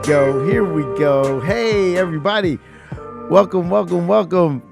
go. Here we go. Hey, everybody. Welcome.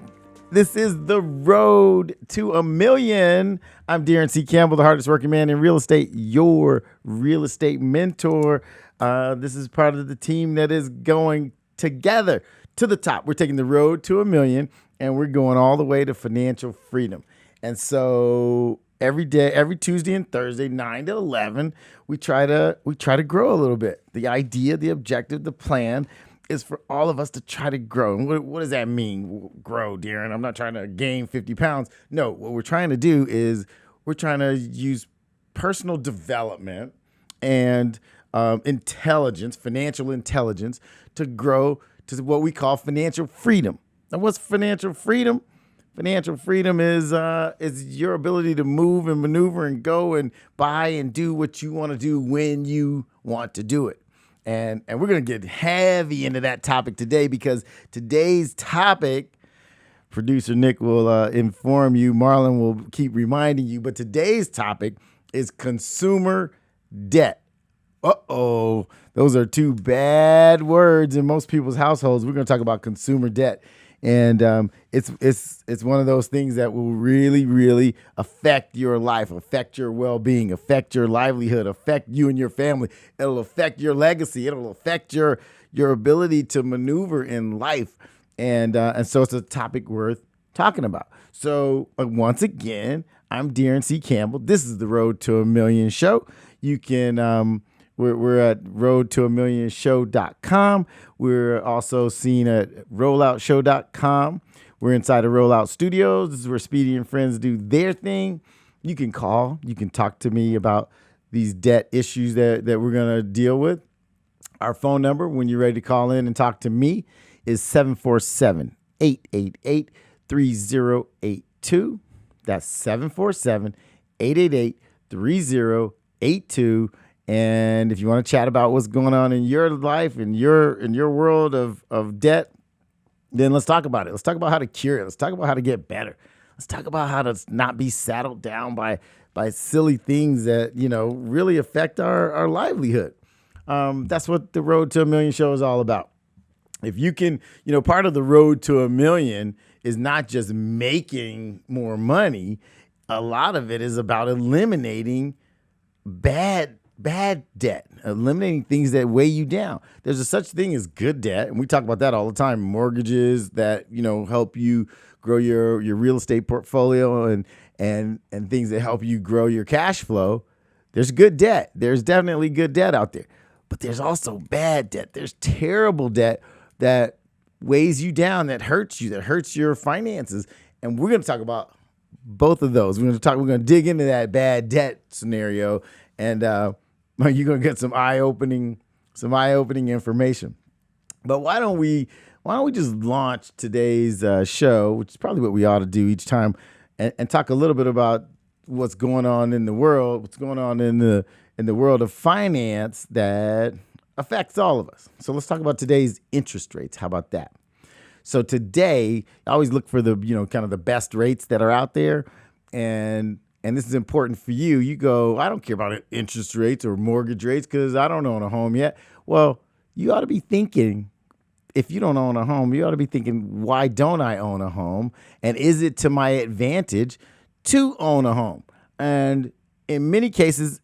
This is the road to a million. I'm Daron C. Campbell, the hardest working man in real estate, your real estate mentor. This is part of the team that is going together to the top. We're taking the road to a million, and we're going all the way to financial freedom. And so every day, every Tuesday and Thursday, 9 to 11, we try to grow a little bit. The idea, the objective, the plan is for all of us to try to grow. And what does that mean, grow, Daron? I'm not trying to gain 50 pounds. No, what we're trying to do is we're trying to use personal development and intelligence, financial intelligence, to grow to what we call financial freedom. And what's financial freedom? Financial freedom is your ability to move and maneuver and go and buy and do what you want to do when you want to do it. And we're going to get heavy into that topic today, because today's topic, producer Nick will inform you, Marlon will keep reminding you, but today's topic is consumer debt. Uh-oh, those are two bad words in most people's households. We're going to talk about consumer debt. And it's one of those things that will really, really affect your life, affect your well-being, affect your livelihood, affect you and your family. It'll affect your legacy. It'll affect your ability to maneuver in life. And so it's a topic worth talking about. So once again, I'm Daron C. Campbell. This is the Road to a Million show. You can we're at roadtoamillionshow.com. We're also seen at rolloutshow.com. We're inside of Rollout Studios. This is where Speedy and friends do their thing. You can call. You can talk to me about these debt issues that we're going to deal with. Our phone number, when you're ready to call in and talk to me, is 747-888-3082. That's 747-888-3082. And if you want to chat about what's going on in your life, in your world of debt, then let's talk about it. Let's talk about how to cure it. Let's talk about how to get better. Let's talk about how to not be saddled down by silly things that, really affect our livelihood. That's what the Road to a Million show is all about. If you can, part of the Road to a Million is not just making more money. A lot of it is about eliminating bad debt, eliminating things that weigh you down. There's a such thing as good debt, and we talk about that all the time. Mortgages that help you grow your real estate portfolio and things that help you grow your cash flow. There's good debt. There's definitely good debt out there, but there's also bad debt. There's terrible debt that weighs you down, that hurts you, that hurts your finances, and we're going to talk about both of those. We're going to dig into that bad debt scenario, and you're going to get some eye-opening information. But why don't we just launch today's show, which is probably what we ought to do each time, and talk a little bit about what's going on in the world, what's going on in the world of finance that affects all of us. So let's talk about today's interest rates. How about that? So today, I always look for the kind of the best rates that are out there, and this is important for you. You go, I don't care about interest rates or mortgage rates because I don't own a home yet. Well, you ought to be thinking, if you don't own a home, you ought to be thinking, why don't I own a home? And is it to my advantage to own a home? And in many cases,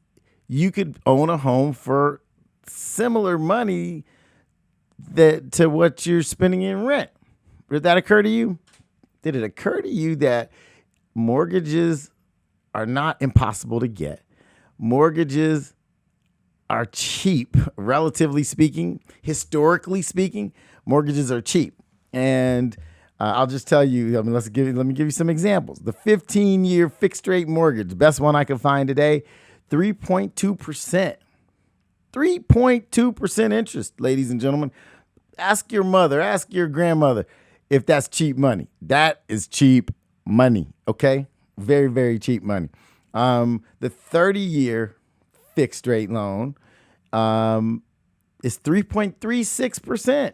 you could own a home for similar money to what you're spending in rent. Did that occur to you? Did it occur to you that mortgages are not impossible to get? Mortgages are cheap, relatively speaking. Historically speaking, mortgages are cheap. And I'll just tell you, let me give you some examples. The 15-year fixed rate mortgage, best one I could find today, 3.2%. 3.2% interest, ladies and gentlemen. Ask your mother, ask your grandmother if that's cheap money. That is cheap money, okay? Very, very cheap money. The 30-year fixed rate loan is 3.36%.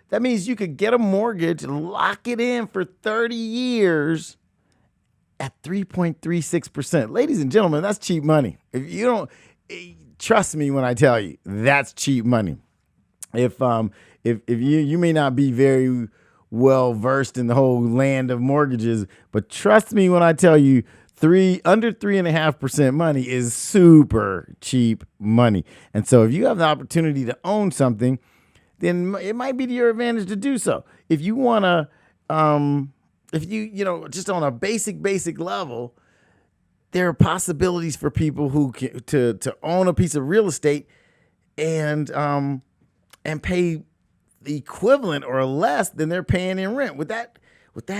That means you could get a mortgage, lock it in for 30 years at 3.36%. Ladies and gentlemen, that's cheap money. If you don't, trust me when I tell you, that's cheap money. If you may not be very well versed in the whole land of mortgages, but trust me when I tell you, under 3.5% money is super cheap money. And so if you have the opportunity to own something, then it might be to your advantage to do so. If you want to, if just on a basic level, there are possibilities for people who to own a piece of real estate and pay the equivalent or less than they're paying in rent. Would that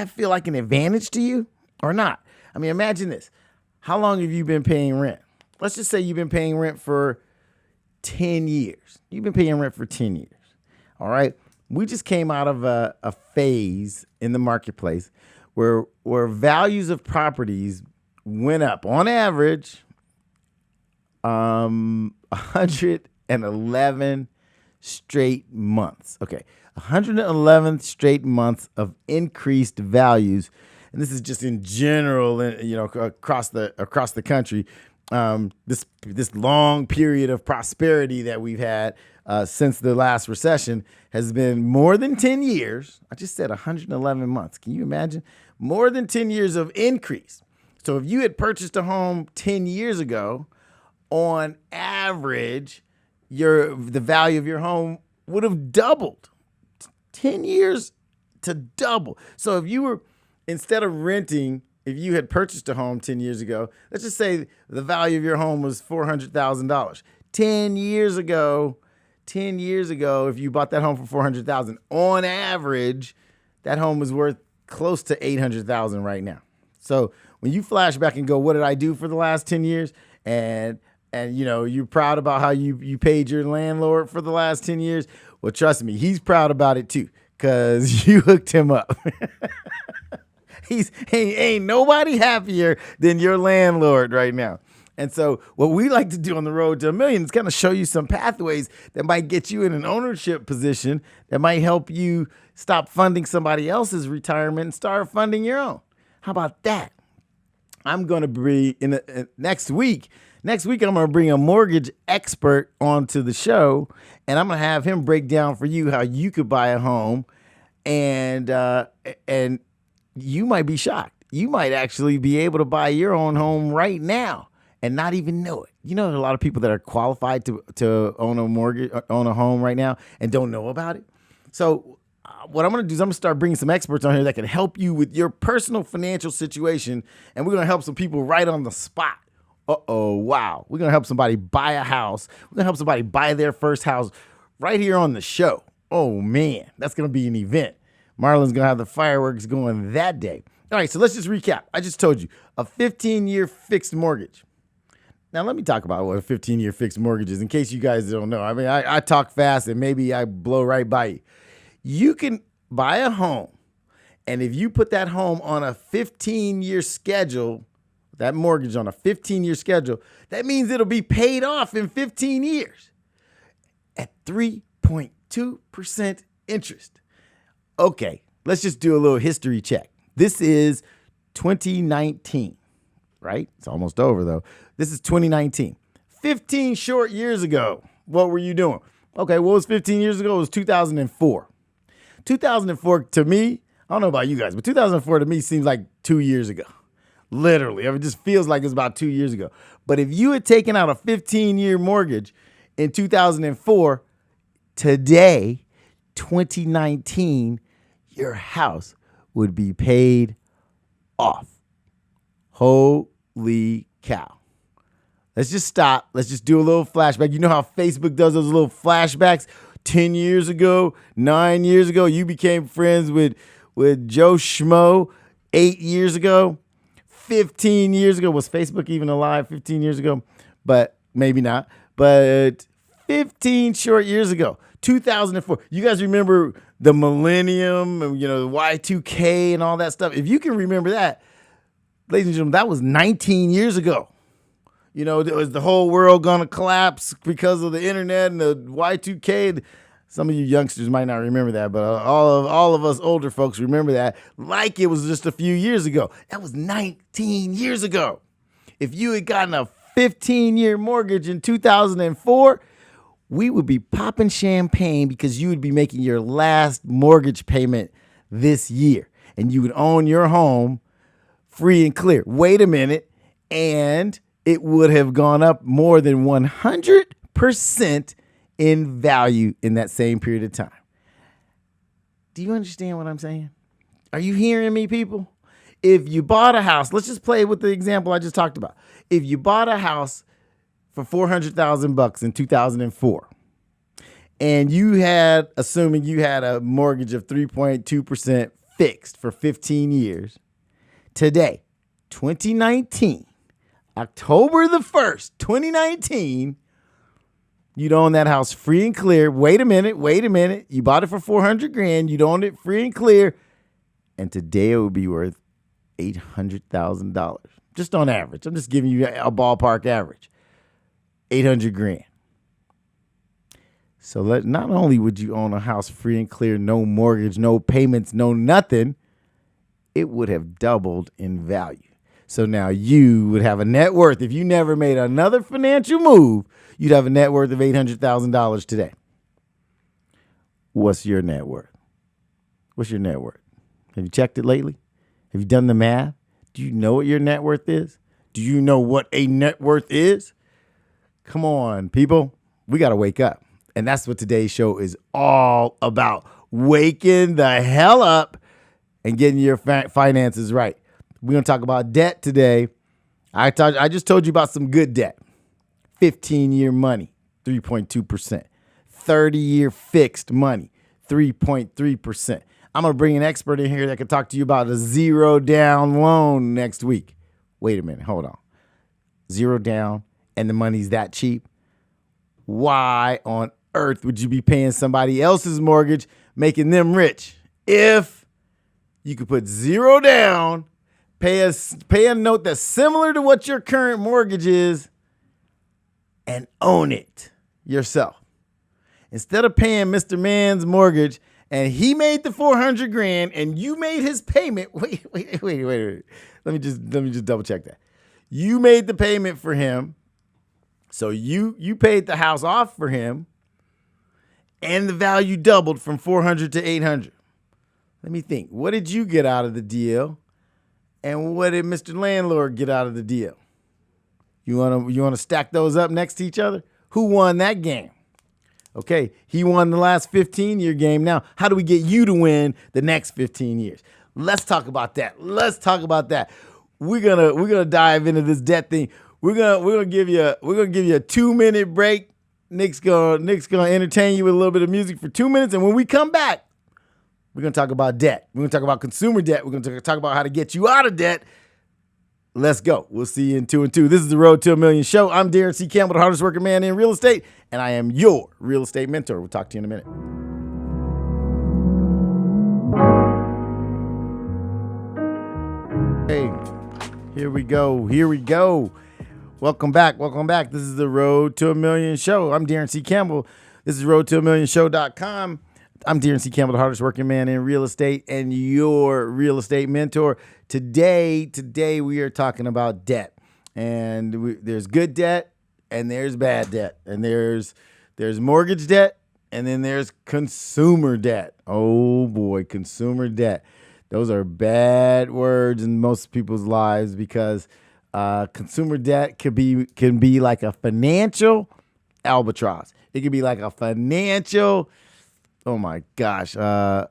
feel like an advantage to you or not? I mean, imagine this. How long have you been paying rent? Let's just say you've been paying rent for 10 years. You've been paying rent for 10 years. All right. We just came out of a phase in the marketplace where values of properties went up on average 111 straight months. Okay. 111 straight months of increased values. And this is just in general, across the country. This long period of prosperity that we've had since the last recession has been more than 10 years. I just said 111 months. Can you imagine? More than 10 years of increase. So if you had purchased a home 10 years ago, on average, the value of your home would have doubled. 10 years to double. So if you were, instead of renting, if you had purchased a home 10 years ago, let's just say the value of your home was $400,000. 10 years ago, if you bought that home for $400,000, on average, that home was worth close to $800,000 right now. So when you flash back and go, what did I do for the last 10 years? And you're proud about how you paid your landlord for the last 10 years. Well, trust me, he's proud about it too, because you hooked him up. Ain't nobody happier than your landlord right now. And so what we like to do on the road to $1 million is kind of show you some pathways that might get you in an ownership position that might help you stop funding somebody else's retirement and start funding your own. How about that? I'm going to be next week. Next week, I'm going to bring a mortgage expert onto the show, and I'm going to have him break down for you how you could buy a home, and you might be shocked. You might actually be able to buy your own home right now and not even know it. You know, there's a lot of people that are qualified to own a home right now and don't know about it. So what I'm going to do is I'm going to start bringing some experts on here that can help you with your personal financial situation, and we're going to help some people right on the spot. Wow. We're going to help somebody buy a house. We're going to help somebody buy their first house right here on the show. Oh, man, that's going to be an event. Marlon's going to have the fireworks going that day. All right, so let's just recap. I just told you a 15-year fixed mortgage. Now, let me talk about what a 15-year fixed mortgage is in case you guys don't know. I mean, I talk fast and maybe I blow right by you. You can buy a home, and if you put that home on a 15-year schedule, that mortgage on a 15-year schedule, that means it'll be paid off in 15 years at 3.2% interest. Okay, let's just do a little history check. This is 2019, right? It's almost over, though. This is 2019. 15 short years ago, what were you doing? Okay, what was 15 years ago? It was 2004. 2004 to me, I don't know about you guys, but 2004 to me seems like 2 years ago. Literally, it just feels like it's about 2 years ago. But if you had taken out a 15-year mortgage in 2004, today, 2019, your house would be paid off. Holy cow. Let's just stop. Let's just do a little flashback. You know how Facebook does those little flashbacks? 10 years ago, 9 years ago, you became friends with Joe Schmo 8 years ago. 15 years ago. Was Facebook even alive 15 years ago? But maybe not. But 15 short years ago, 2004. You guys remember the millennium, the Y2K and all that stuff? If you can remember that, ladies and gentlemen, that was 19 years ago. Was the whole world going to collapse because of the internet and the Y2K? Some of you youngsters might not remember that, but all of us older folks remember that like it was just a few years ago. That was 19 years ago. If you had gotten a 15-year mortgage in 2004, we would be popping champagne because you would be making your last mortgage payment this year and you would own your home free and clear. Wait a minute. And it would have gone up more than 100% in value in that same period of time. Do you understand what I'm saying? Are you hearing me, people? If you bought a house, let's just play with the example I just talked about. If you bought a house for $400,000 in 2004, and you had, assuming you had a mortgage of 3.2% fixed for 15 years, today, 2019, October the 1st, 2019, you'd own that house free and clear. Wait a minute. You bought it for $400,000. You'd own it free and clear. And today it would be worth $800,000. Just on average. I'm just giving you a ballpark average. $800,000. So not only would you own a house free and clear, no mortgage, no payments, no nothing, it would have doubled in value. So now you would have a net worth. If you never made another financial move, you'd have a net worth of $800,000 today. What's your net worth? What's your net worth? Have you checked it lately? Have you done the math? Do you know what your net worth is? Do you know what a net worth is? Come on, people. We got to wake up. And that's what today's show is all about. Waking the hell up and getting your finances right. We're going to talk about debt today. I just told you about some good debt. 15-year money, 3.2%. 30-year fixed money, 3.3%. I'm going to bring an expert in here that can talk to you about a zero down loan next week. Wait a minute. Hold on. Zero down and the money's that cheap? Why on earth would you be paying somebody else's mortgage, making them rich, if you could put zero down, pay a note that's similar to what your current mortgage is, and own it yourself? Instead of paying Mr. Man's mortgage and he made the $400,000 and you made his payment. Wait. Let me just double check that. You made the payment for him. So you paid the house off for him and the value doubled from 400 to 800. Let me think. What did you get out of the deal? And what did Mr. Landlord get out of the deal? You want to stack those up next to each other? Who won that game? Okay, he won the last 15-year game. Now, how do we get you to win the next 15 years? Let's talk about that. We're gonna dive into this debt thing. We're gonna give you a 2-minute break. Nick's gonna entertain you with a little bit of music for 2 minutes, and when we come back, we're gonna talk about debt. We're gonna talk about consumer debt. We're gonna talk about how to get you out of debt. Let's go. We'll see you in 2 and 2. This is the Road to $1 Million show. I'm Daron C. Campbell, the hardest working man in real estate, and I am your real estate mentor. We'll talk to you in a minute. Hey, here we go. Welcome back. This is the Road to $1 Million show. I'm Daron C. Campbell. This is roadto1millionshow.com. I'm Daron C. Campbell, the hardest working man in real estate and your real estate mentor. Today we are talking about debt. And there's good debt and there's bad debt. And there's mortgage debt and then there's consumer debt. Oh boy, consumer debt. Those are bad words in most people's lives because consumer debt can be like a financial albatross. It could be like a financial, oh my gosh, a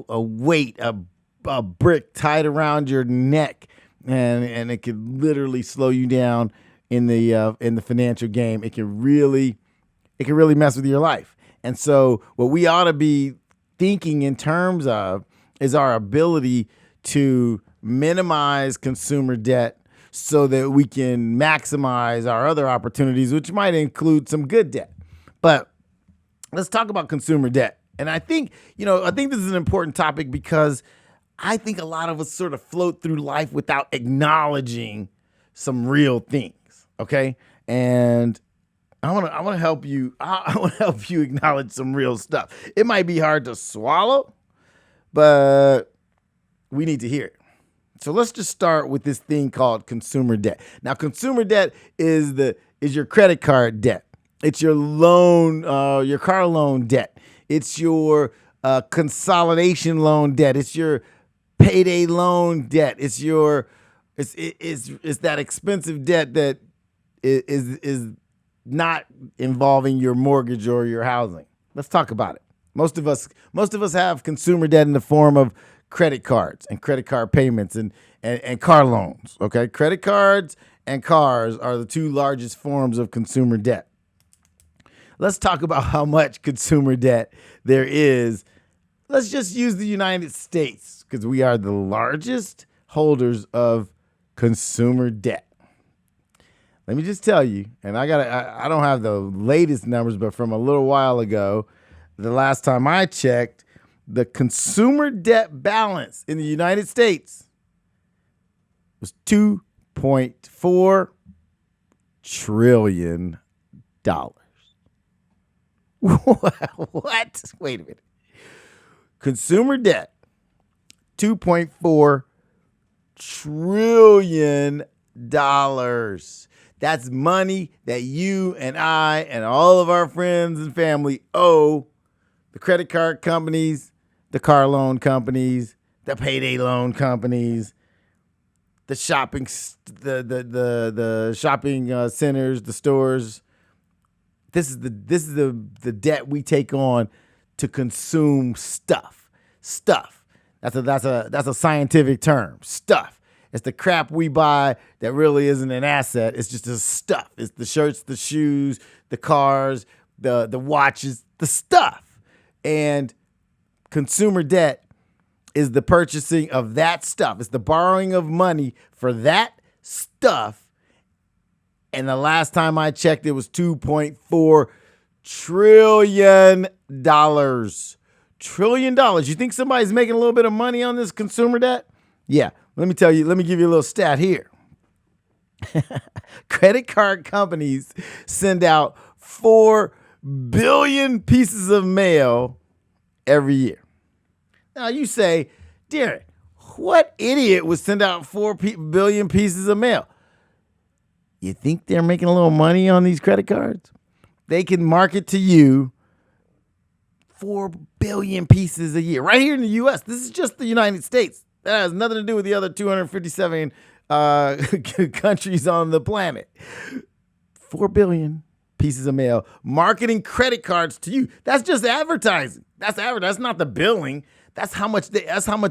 weight, a brick tied around your neck, and it could literally slow you down in the financial game. It can really mess with your life. And so what we ought to be thinking in terms of is our ability to minimize consumer debt so that we can maximize our other opportunities, which might include some good debt. But let's talk about consumer debt. And I think this is an important topic because I think a lot of us sort of float through life without acknowledging some real things. Okay. And I want to help you. I want to help you acknowledge some real stuff. It might be hard to swallow, but we need to hear it. So let's just start with this thing called consumer debt. Now, consumer debt is your credit card debt. It's your loan, your car loan debt. It's your consolidation loan debt. It's your payday loan debt. It's that expensive debt that is not involving your mortgage or your housing. Let's talk about it. Most of us have consumer debt in the form of credit cards and credit card payments and car loans. Okay, credit cards and cars are the two largest forms of consumer debt. Let's talk about how much consumer debt there is. Let's just use the United States because we are the largest holders of consumer debt. Let me just tell you, and I don't have the latest numbers, but from a little while ago, the last time I checked, the consumer debt balance in the United States was $2.4 trillion. What? Wait a minute. Consumer debt, $2.4 trillion. That's money that you and I and all of our friends and family owe the credit card companies, the car loan companies, the payday loan companies, the shopping, the shopping centers, the stores. This is the debt we take on to consume stuff. Stuff. That's a scientific term. Stuff. It's the crap we buy that really isn't an asset. It's just the stuff. It's the shirts, the shoes, the cars, the watches, the stuff. And consumer debt is the purchasing of that stuff. It's the borrowing of money for that stuff. And the last time I checked, it was $2.4 trillion. Trillion dollars. You think somebody's making a little bit of money on this consumer debt? Yeah. Let me give you a little stat here. Credit card companies send out 4 billion pieces of mail every year. Now you say, Darren, what idiot would send out 4 billion pieces of mail? You think they're making a little money on these credit cards? They can market to you 4 billion pieces a year right here in the U.S. This is just the United States. That has nothing to do with the other 257 countries on the planet. 4 billion pieces of mail marketing credit cards to you. That's just advertising. That's not the billing. That's how much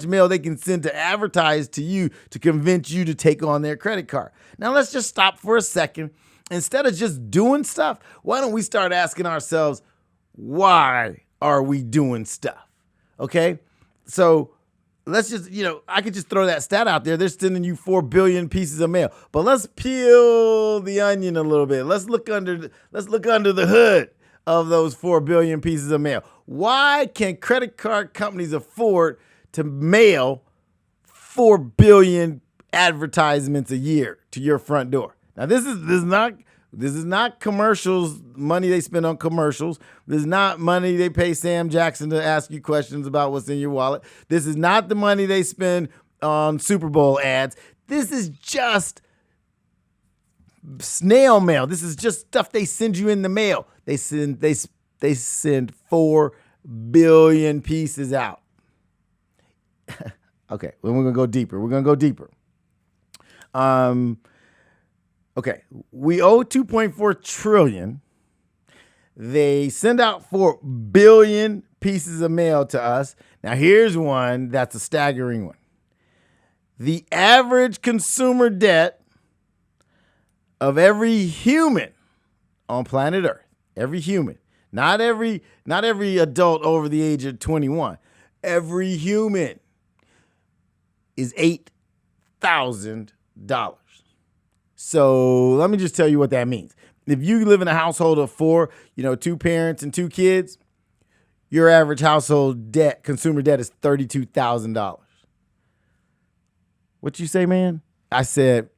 mail they can send to advertise to you to convince you to take on their credit card. Now let's just stop for a second. Instead of just doing stuff, why don't we start asking ourselves, why are we doing stuff? Okay? So let's just, I could just throw that stat out there. They're sending you 4 billion pieces of mail. But let's peel the onion a little bit. Let's look under the hood of those 4 billion pieces of mail. Why can credit card companies afford to mail 4 billion advertisements a year to your front door? Now, this is not commercials, money they spend on commercials. This is not money they pay Sam Jackson to ask you questions about what's in your wallet. This is not the money they spend on Super Bowl ads. This is just snail mail. This is just stuff they send you in the mail. They send 4 billion pieces out. Okay, we're going to go deeper. Okay, we owe 2.4 trillion. They send out 4 billion pieces of mail to us. Now here's one that's a staggering one. The average consumer debt of every human on planet Earth, every human, not every adult over the age of 21, every human is $8,000. So let me just tell you what that means. If you live in a household of 4, 2 parents and 2 kids, your average household debt, consumer debt, is $32,000. What you say, man? I said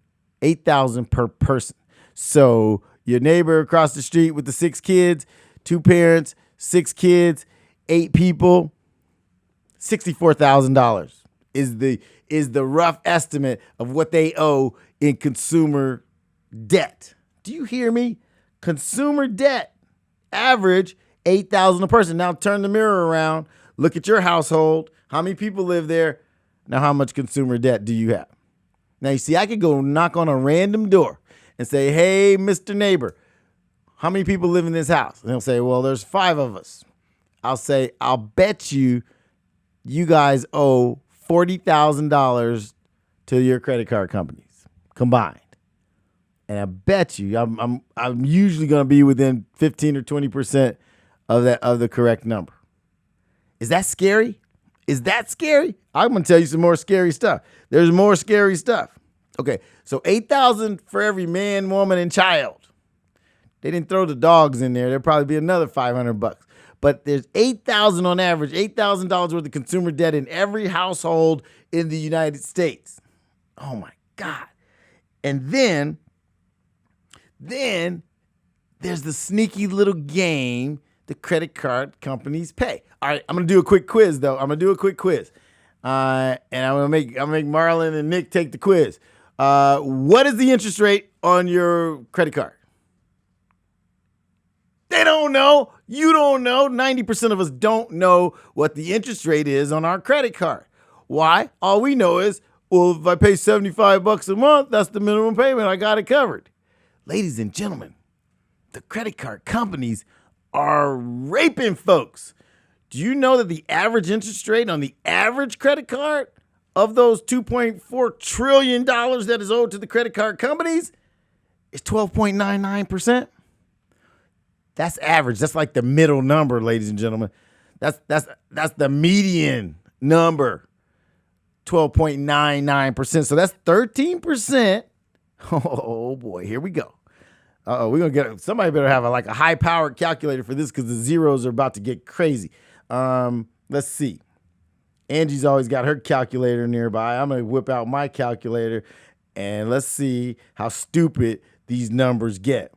$8,000 per person. So your neighbor across the street with the 6 kids, 2 parents, 6 kids, 8 people, $64,000 is the rough estimate of what they owe in consumer debt. Do you hear me? Consumer debt. Average $8,000 a person. Now turn the mirror around. Look at your household. How many people live there? Now, how much consumer debt do you have? Now, you see, I could go knock on a random door and say, hey, Mr. Neighbor, how many people live in this house? And they'll say, well, there's 5 of us. I'll say, I'll bet you guys owe $40,000 to your credit card companies combined. And I bet you I'm usually going to be within 15 or 20% of the correct number. Is that scary? Is that scary? I'm going to tell you some more scary stuff. There's more scary stuff. Okay, so $8,000 for every man, woman, and child. They didn't throw the dogs in there. There'll probably be another $500. But there's $8,000 on average, $8,000 worth of consumer debt in every household in the United States. Oh my God. And then there's the sneaky little game the credit card companies pay. All right, I'm gonna do a quick quiz though. And I'm gonna make Marlon and Nick take the quiz. What is the interest rate on your credit card? They don't know. You don't know. 90% of us don't know what the interest rate is on our credit card. Why? All we know is, well, if I pay $75 a month, that's the minimum payment. I got it covered. Ladies and gentlemen, the credit card companies are raping folks. Do you know that the average interest rate on the average credit card of those $2.4 trillion that is owed to the credit card companies is 12.99%? That's average. That's like the middle number, ladies and gentlemen. That's the median number, 12.99%. So that's 13%. Oh boy, here we go. We're gonna get somebody better have a high-powered calculator for this because the zeros are about to get crazy. Let's see. Angie's always got her calculator nearby. I'm gonna whip out my calculator and let's see how stupid these numbers get.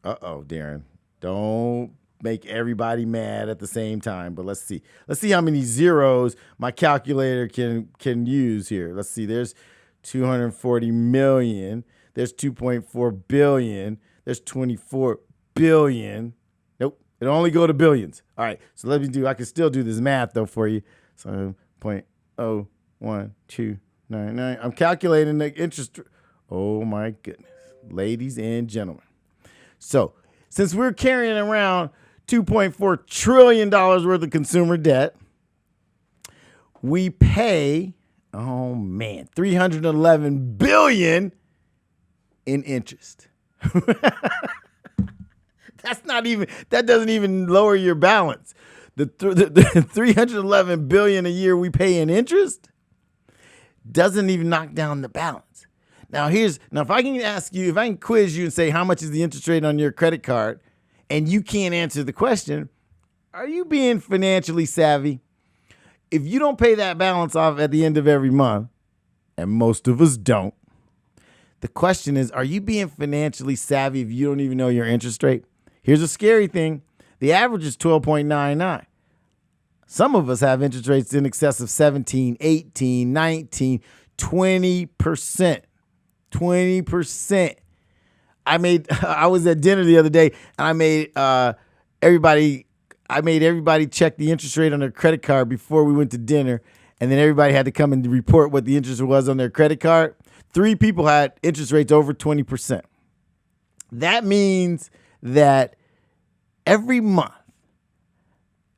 Daron. Don't make everybody mad at the same time, but let's see. Let's see how many zeros my calculator can use here. Let's see. There's 240 million. There's 2.4 billion. There's 24 billion. Nope. It'll only go to billions. All right. So I can still do this math though for you. So 0.01299. I'm calculating the interest. Oh my goodness. Ladies and gentlemen. So since we're carrying around $2.4 trillion worth of consumer debt, we pay, $311 billion in interest. That doesn't even lower your balance. The $311 billion a year we pay in interest doesn't even knock down the balance. Now if I can quiz you and say how much is the interest rate on your credit card and you can't answer the question, are you being financially savvy? If you don't pay that balance off at the end of every month, and most of us don't, the question is, are you being financially savvy if you don't even know your interest rate? Here's a scary thing. The average is 12.99. Some of us have interest rates in excess of 17, 18, 19, 20%. 20%. I was at dinner the other day and I made everybody check the interest rate on their credit card before we went to dinner. And then everybody had to come and report what the interest was on their credit card. 3 people had interest rates over 20%. That means that every month,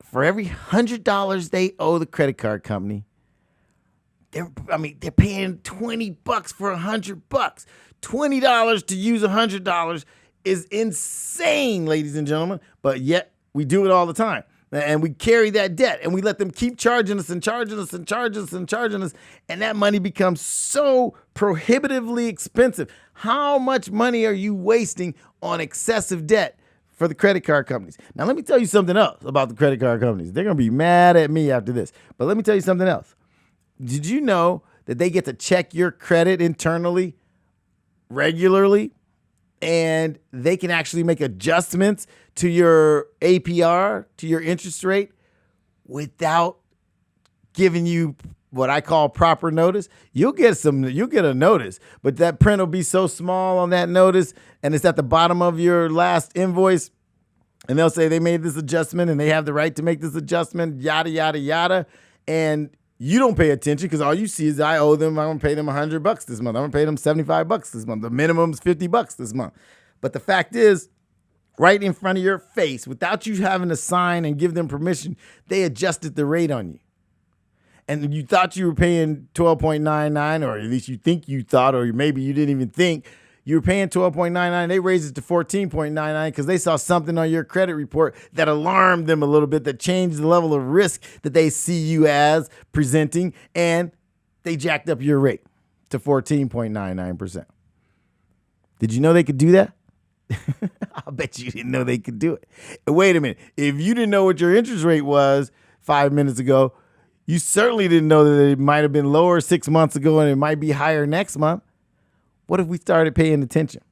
for every $100 they owe the credit card company, they're paying $20 for $100. $20 to use $100 is insane, ladies and gentlemen. But yet we do it all the time. And we carry that debt and we let them keep charging us and charging us and charging us and charging us. And that money becomes so prohibitively expensive. How much money are you wasting on excessive debt for the credit card companies? Now, let me tell you something else about the credit card companies. They're going to be mad at me after this. But let me tell you something else. Did you know that they get to check your credit internally regularly? And they can actually make adjustments to your APR, to your interest rate, without giving you what I call proper notice. You'll get a notice, but that print will be so small on that notice, and it's at the bottom of your last invoice. And they'll say they made this adjustment and they have the right to make this adjustment, yada, yada, yada. And you don't pay attention because all you see is I owe them, I'm going to pay them $100 this month. I'm going to pay them $75 this month. The minimum's $50 this month. But the fact is, right in front of your face, without you having to sign and give them permission, they adjusted the rate on you. And you thought you were paying 12.99, or at least you think you thought, or maybe you didn't even think you were paying 12.99. They raised it to 14.99 because they saw something on your credit report that alarmed them a little bit, that changed the level of risk that they see you as presenting, and they jacked up your rate to 14.99%. Did you know they could do that? I bet you didn't know they could do it. And wait a minute. If you didn't know what your interest rate was 5 minutes ago, you certainly didn't know that it might have been lower 6 months ago and it might be higher next month. What if we started paying attention?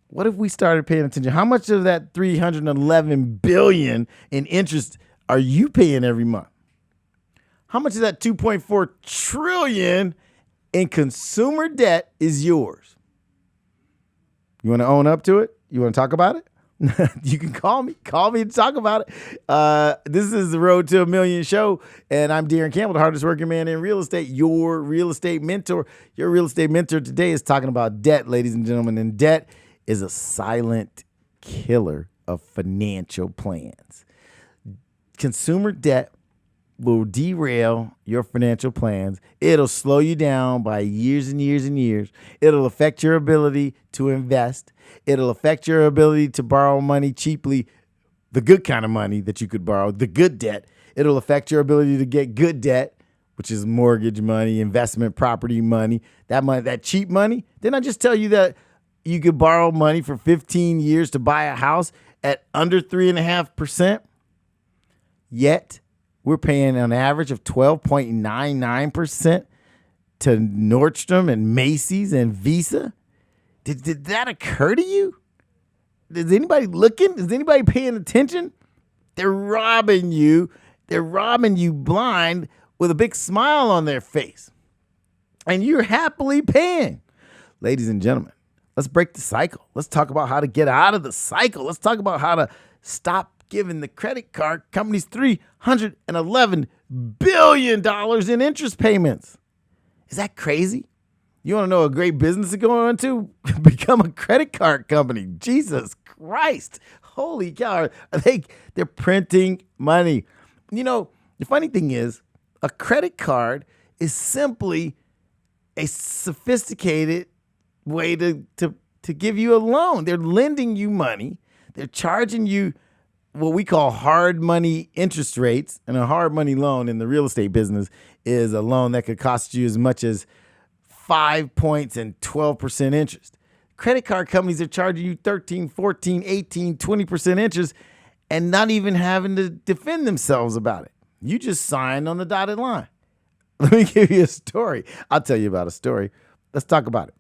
What if we started paying attention? How much of that $311 billion in interest are you paying every month? How much of that $2.4 trillion in consumer debt is yours? You want to own up to it? You want to talk about it? You can call me and talk about it. This is the Road to $1 Million show, and I'm Daron Campbell, the hardest working man in real estate, your real estate mentor. Your real estate mentor today is talking about debt, ladies and gentlemen, and debt is a silent killer of financial plans. Consumer debt will derail your financial plans. It'll slow you down by years and years and years. It'll affect your ability to invest. It'll affect your ability to borrow money cheaply, the good kind of money that you could borrow, the good debt. It'll affect your ability to get good debt, which is mortgage money, investment property money, that money, that cheap money. Didn't I just tell you that you could borrow money for 15 years to buy a house at under 3.5%? Yet, we're paying an average of 12.99% to Nordstrom and Macy's and Visa. Did that occur to you? Is anybody looking? Is anybody paying attention? They're robbing you. They're robbing you blind with a big smile on their face. And you're happily paying. Ladies and gentlemen, let's break the cycle. Let's talk about how to get out of the cycle. Let's talk about how to stop giving the credit card companies $311 billion in interest payments. Is that crazy? You want to know a great business to go on to? Become a credit card company. Jesus Christ. Holy cow. They're printing money. You know, the funny thing is, a credit card is simply a sophisticated way to give you a loan. They're lending you money. They're charging you what we call hard money interest rates. And a hard money loan in the real estate business is a loan that could cost you as much as 5 points and 12% interest. Credit card companies are charging you 13, 14, 18, 20% interest and not even having to defend themselves about it. You just sign on the dotted line. Let me give you a story. I'll tell you about a story. Let's talk about it.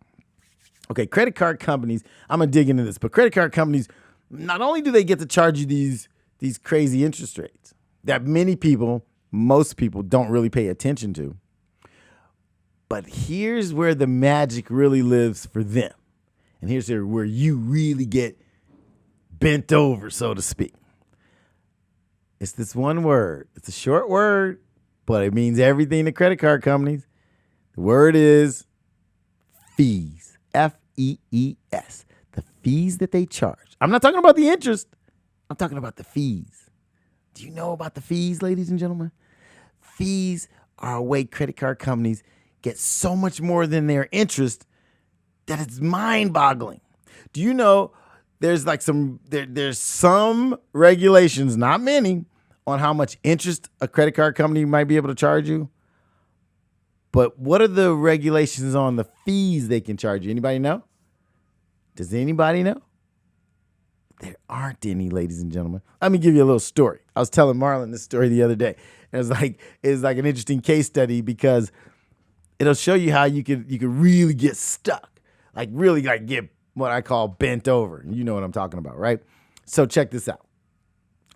Okay, credit card companies, I'm going to dig into this, but credit card companies, not only do they get to charge you these crazy interest rates that most people don't really pay attention to, but here's where the magic really lives for them. And here's where you really get bent over, so to speak. It's this one word. It's a short word, but it means everything to credit card companies. The word is fees. F-E-E-S. The fees that they charge. I'm not talking about the interest. I'm talking about the fees. Do you know about the fees, ladies and gentlemen? Fees are a way credit card companies get so much more than their interest that it's mind-boggling. Do you know there's some regulations, not many, on how much interest a credit card company might be able to charge you? But what are the regulations on the fees they can charge you? Anybody know? Does anybody know? There aren't any, ladies and gentlemen. Let me give you a little story. I was telling Marlon this story the other day. It's like an interesting case study because it'll show you how you could really get stuck, really get what I call bent over. You know what I'm talking about, right? So check this out.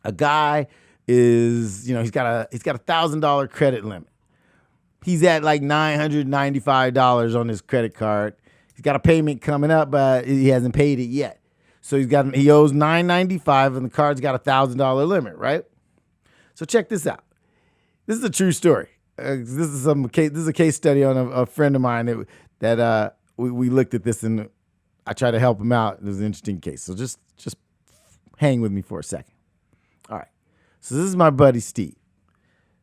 A guy is, he's got a $1,000 credit limit. He's at like $995 on his credit card. He's got a payment coming up, but he hasn't paid it yet. So he owes $9.95 and the card's got a $1,000 limit, right? So check this out. This is a true story. This is a case study on a friend of mine that we looked at this and I tried to help him out. It was an interesting case. So just hang with me for a second. All right. So this is my buddy Steve.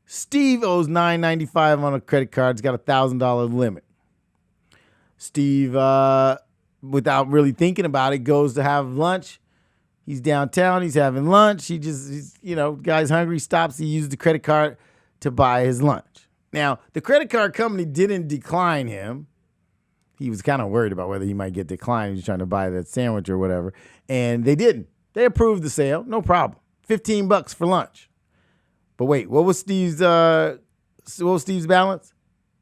Steve owes $9.95 on a credit card. He's got a $1,000 limit. Steve, without really thinking about it, goes to have lunch. He's downtown. He's having lunch. He's guy's hungry. Stops. He uses the credit card to buy his lunch. Now, the credit card company didn't decline him. He was kind of worried about whether he might get declined. He was trying to buy that sandwich or whatever. And they didn't. They approved the sale. No problem. $15 for lunch. But wait, what was Steve's balance?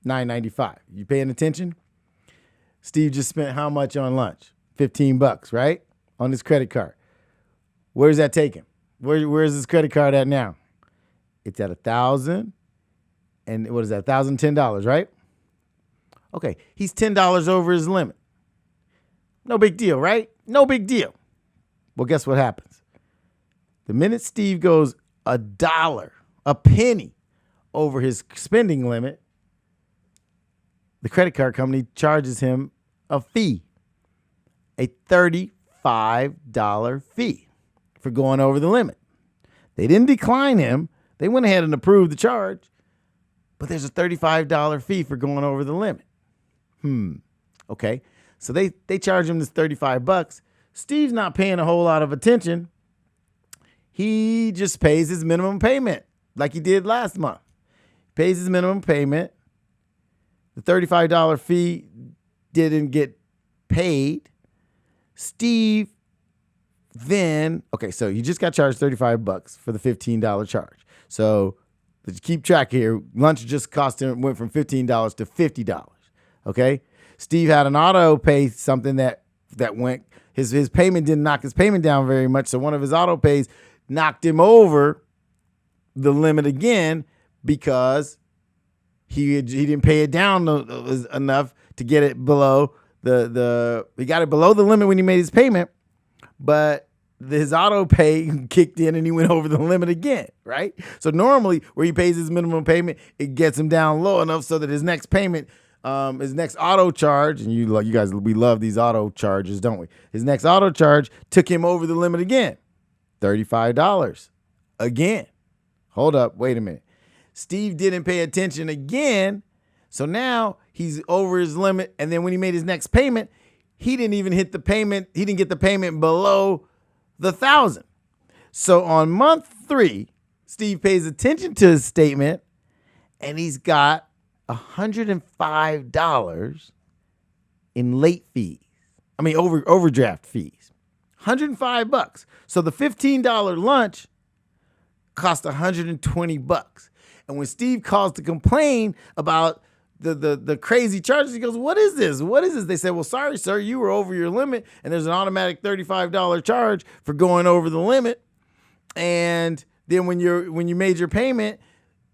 $9.95. You paying attention? Steve just spent how much on lunch? $15, right? On his credit card. Where's that take him? Where's his credit card at now? It's at $1,000. And what is that? $1,010, right? Okay, he's $10 over his limit. No big deal, right? No big deal. Well, guess what happens? The minute Steve goes a penny over his spending limit, the credit card company charges him a fee, a $35 fee for going over the limit. They didn't decline him. They went ahead and approved the charge, but there's a $35 fee for going over the limit. Okay. So they charge him this $35. Steve's not paying a whole lot of attention. He just pays his minimum payment like he did last month. Pays his minimum payment. The $35 fee didn't get paid. Steve then, okay, so you just got charged $35 for the $15 charge. So to keep track here, lunch just went from $15 to $50. Okay. Steve had an auto pay something that went, his payment didn't knock his payment down very much. So one of his auto pays knocked him over the limit again because he didn't pay it down enough to get it below he got it below the limit when he made his payment, but his auto pay kicked in and he went over the limit again, right? So normally where he pays his minimum payment, it gets him down low enough so that his next payment, his next auto charge, and you guys, we love these auto charges, don't we? His next auto charge took him over the limit again, $35 again. Hold up, wait a minute. Steve didn't pay attention again, so now he's over his limit. And then when he made his next payment, he didn't even hit the payment. He didn't get the payment below the $1,000. So on month 3, Steve pays attention to his statement, and he's got $105 in late fees. I mean, overdraft fees. $105. So the $15 lunch cost $120. And when Steve calls to complain about the crazy charges, he goes, "What is this? What is this?" They said, "Well, sorry, sir, you were over your limit, and there's an automatic $35 charge for going over the limit. And then when you made your payment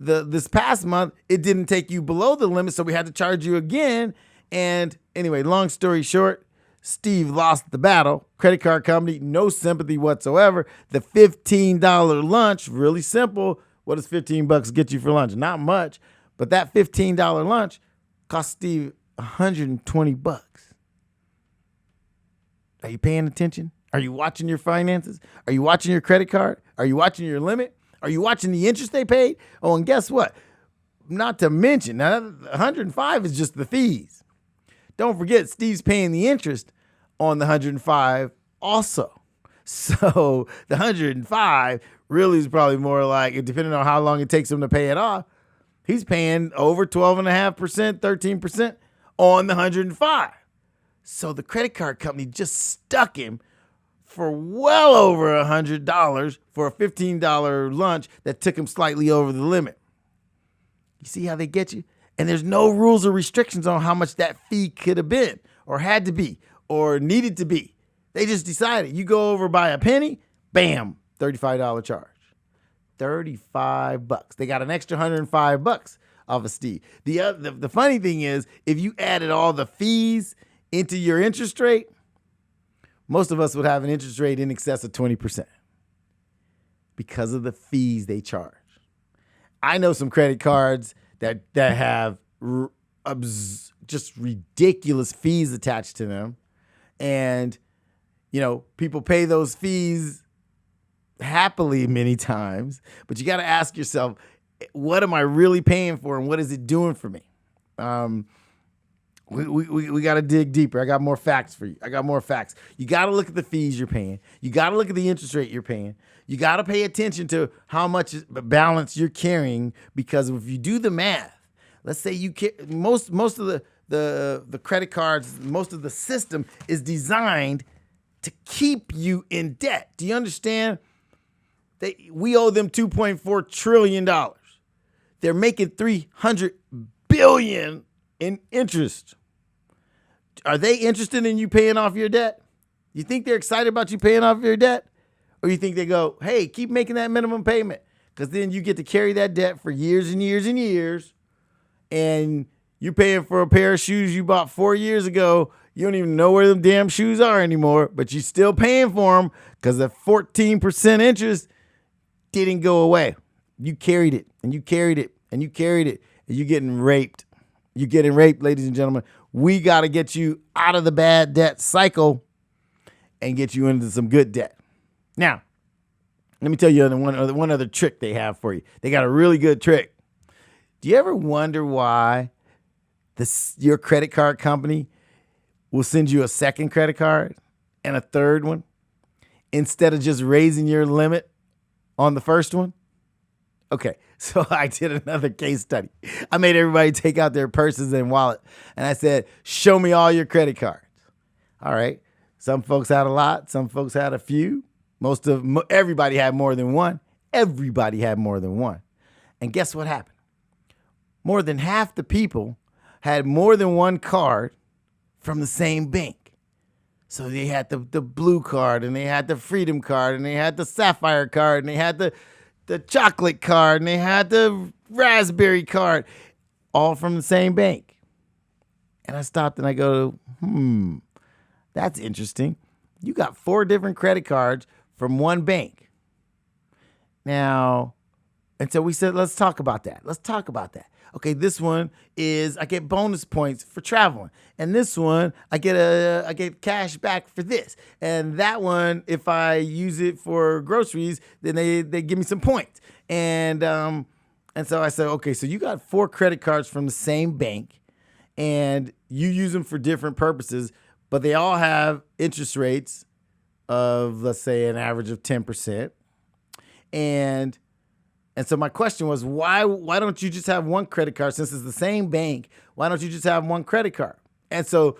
this past month, it didn't take you below the limit, so we had to charge you again." And anyway, long story short, Steve lost the battle. Credit card company, no sympathy whatsoever. The $15 lunch, really simple. What does $15 get you for lunch? Not much, but that $15 lunch cost Steve $120. Are you paying attention? Are you watching your finances? Are you watching your credit card? Are you watching your limit? Are you watching the interest they paid? Oh, and guess what? Not to mention, now $105 is just the fees. Don't forget, Steve's paying the interest on the $105 also. So the $105 really is probably more like, depending on how long it takes him to pay it off, he's paying over 12.5%, 13% on the $105. So the credit card company just stuck him for well over $100 for a $15 lunch that took him slightly over the limit. You see how they get you? And there's no rules or restrictions on how much that fee could have been or had to be or needed to be. They just decided you go over by a penny, bam, $35 charge. $35. They got an extra $105 off of Steve. The funny thing is, if you added all the fees into your interest rate, most of us would have an interest rate in excess of 20% because of the fees they charge. I know some credit cards that have just ridiculous fees attached to them. And, people pay those fees happily many times, but you got to ask yourself, what am I really paying for and what is it doing for me? We got to dig deeper. I got more facts for you. You got to look at the fees you're paying. You got to look at the interest rate you're paying. You got to pay attention to how much balance you're carrying, because if you do the math, let's say most of the credit cards, most of the system is designed to keep you in debt. Do you understand? We owe them $2.4 trillion. They're making $300 billion in interest. Are they interested in you paying off your debt? You think they're excited about you paying off your debt? Or you think they go, hey, keep making that minimum payment, because then you get to carry that debt for years and years and years, and you're paying for a pair of shoes you bought 4 years ago. You don't even know where them damn shoes are anymore, but you're still paying for them because the 14% interest didn't go away. You carried it, and you carried it, and you carried it, and you're getting raped. You're getting raped, ladies and gentlemen. We got to get you out of the bad debt cycle and get you into some good debt. Now, let me tell you one other trick they have for you. They got a really good trick. Do you ever wonder why your credit card company will send you a second credit card and a third one instead of just raising your limit on the first one? Okay, so I did another case study. I made everybody take out their purses and wallet, and I said, show me all your credit cards. All right, some folks had a lot, some folks had a few. Everybody had more than one. Everybody had more than one. And guess what happened? More than half the people had more than one card from the same bank. So they had the blue card, and they had the freedom card, and they had the sapphire card, and they had the chocolate card, and they had the raspberry card, all from the same bank. And I stopped and I go, that's interesting. You got 4 different credit cards from one bank. Now, and so we said, let's talk about that. Okay, this one is I get bonus points for traveling, and this one I get cash back for this, and that one, if I use it for groceries, then they give me some points, and so I said, okay, so you got 4 credit cards from the same bank, and you use them for different purposes, but they all have interest rates of, let's say, an average of 10%, and so my question was, why don't you just have one credit card? Since it's the same bank, why don't you just have one credit card? And so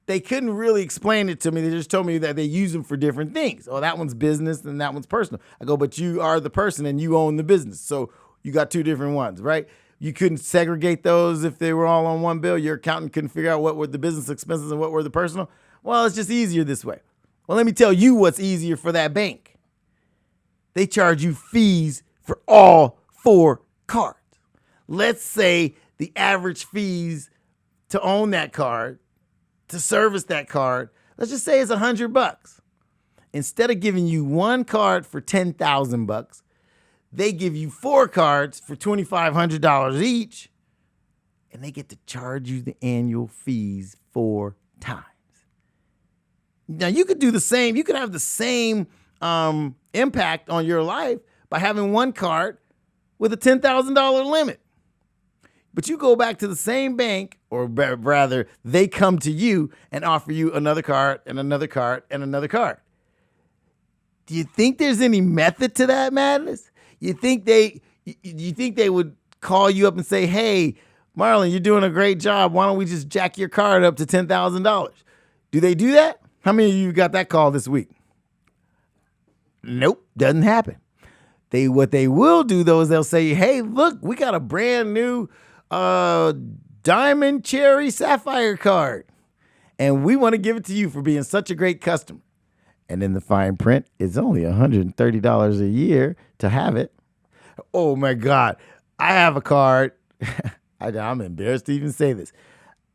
they couldn't really explain it to me. They just told me that they use them for different things. Oh, that one's business and that one's personal. I go, but you are the person and you own the business. So you got 2 different ones, right? You couldn't segregate those if they were all on one bill. Your accountant couldn't figure out what were the business expenses and what were the personal. Well, it's just easier this way. Well, let me tell you what's easier for that bank. They charge you fees for all 4 cards. Let's say the average fees to own that card, to service that card, let's just say it's $100. Instead of giving you one card for $10,000, they give you 4 cards for $2,500 each, and they get to charge you the annual fees 4 times. Now, you could do the same. You could have the same impact on your life by having one card with a $10,000 limit. But you go back to the same bank, or rather, they come to you and offer you another card and another card and another card. Do you think there's any method to that madness? You think they would call you up and say, hey, Marlon, you're doing a great job. Why don't we just jack your card up to $10,000? Do they do that? How many of you got that call this week? Nope, doesn't happen. What they will do, though, is they'll say, hey, look, we got a brand new diamond cherry sapphire card, and we want to give it to you for being such a great customer. And in the fine print, it's only $130 a year to have it. Oh, my God. I have a card. I'm embarrassed to even say this.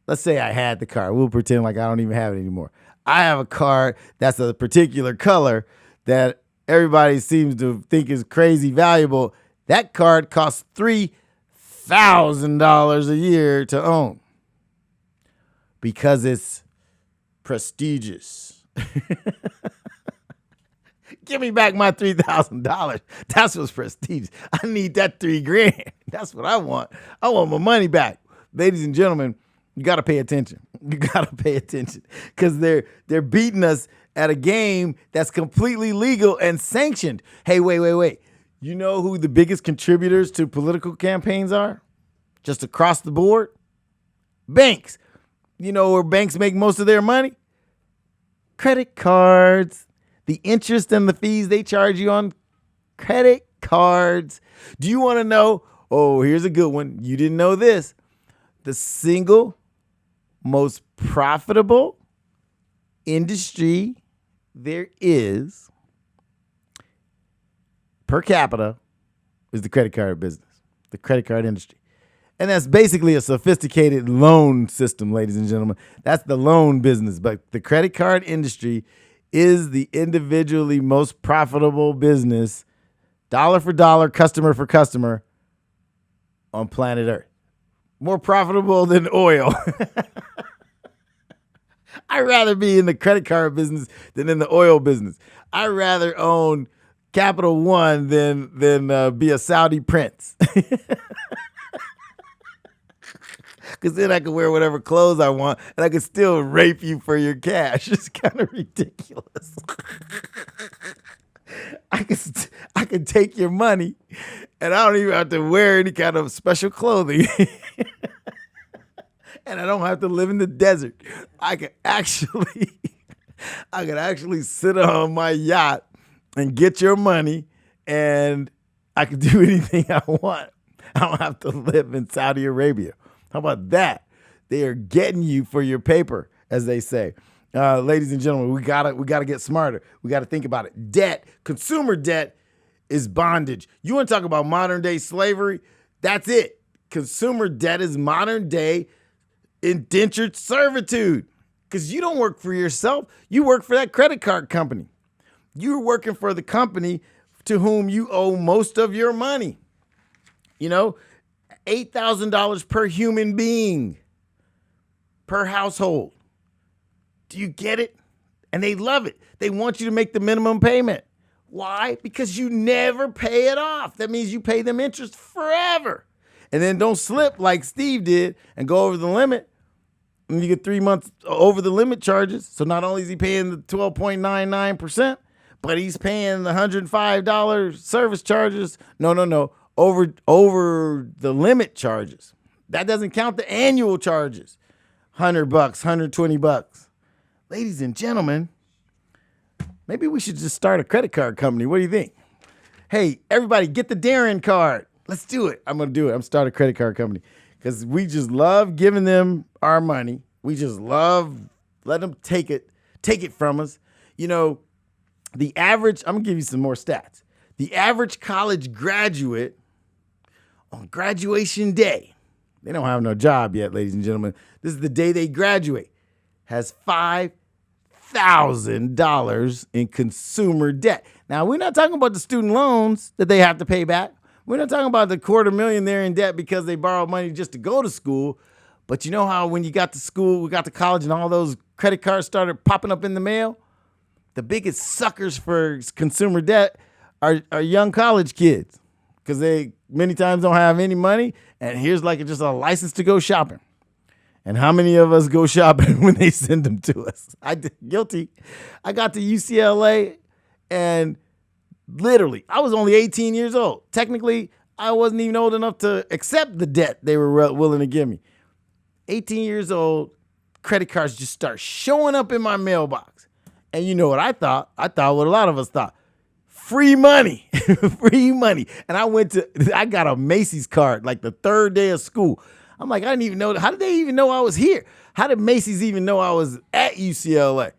Let's say I had the card. We'll pretend like I don't even have it anymore. I have a card that's a particular color that everybody seems to think is crazy valuable. That card costs $3,000 a year to own because it's prestigious. Give me back my $3,000. That's what's prestigious. I need that $3,000. That's what I want. I want my money back. Ladies and gentlemen, you got to pay attention. You got to pay attention because they're beating us at a game that's completely legal and sanctioned. Hey, wait. You know who the biggest contributors to political campaigns are? Just across the board? Banks. You know where banks make most of their money? Credit cards. The interest and the fees they charge you on credit cards. Do you want to know? Oh, here's a good one. You didn't know this. The single most profitable industry there is per capita is the credit card business, the credit card industry. And that's basically a sophisticated loan system, ladies and gentlemen. That's the loan business. But the credit card industry is the individually most profitable business, dollar for dollar, customer for customer, on planet Earth. More profitable than oil. I'd rather be in the credit card business than in the oil business. I'd rather own Capital One than be a Saudi prince. Because then I can wear whatever clothes I want and I can still rape you for your cash. It's kind of ridiculous. I can take your money and I don't even have to wear any kind of special clothing. And I don't have to live in the desert. I could actually sit on my yacht and get your money and I can do anything I want. I don't have to live in Saudi Arabia. How about that? They are getting you for your paper, as they say. Ladies and gentlemen, we gotta get smarter. We gotta think about it. Debt, consumer debt is bondage. You want to talk about modern day slavery? That's it. Consumer debt is modern day indentured servitude. Because you don't work for yourself. You work for that credit card company. You're working for the company to whom you owe most of your money. You know, $8,000 per human being, per household. Do you get it? And they love it. They want you to make the minimum payment. Why? Because you never pay it off. That means you pay them interest forever. And then don't slip like Steve did and go over the limit. And you get 3 months over the limit charges. So not only is he paying the 12.99%, but he's paying the $105 service charges. No. Over the limit charges. That doesn't count the annual charges. $100, $120. Ladies and gentlemen, maybe we should just start a credit card company. What do you think? Hey, everybody, get the Daron card. Let's do it. I'm going to do it. I'm starting a credit card company because we just love giving them our money. We just love letting them take it from us. You know, the average, I'm going to give you some more stats. The average college graduate on graduation day, they don't have no job yet, ladies and gentlemen. This is the day they graduate, has $5,000 in consumer debt. Now, we're not talking about the student loans that they have to pay back. We're not talking about the $250,000 they're in debt because they borrowed money just to go to school. But you know how when you got to school, we got to college and all those credit cards started popping up in the mail? The biggest suckers for consumer debt are young college kids because they many times don't have any money. And here's like just a license to go shopping. And how many of us go shopping when they send them to us? Guilty. I got to UCLA and literally I was only 18 years old. Technically, I wasn't even old enough to accept the debt they were willing to give me. 18 years old, credit cards just start showing up in my mailbox. And you know what I thought? I thought what a lot of us thought. Free money, free money. And I got a Macy's card like the third day of school. I'm like, I didn't even know. How did they even know I was here? How did Macy's even know I was at UCLA?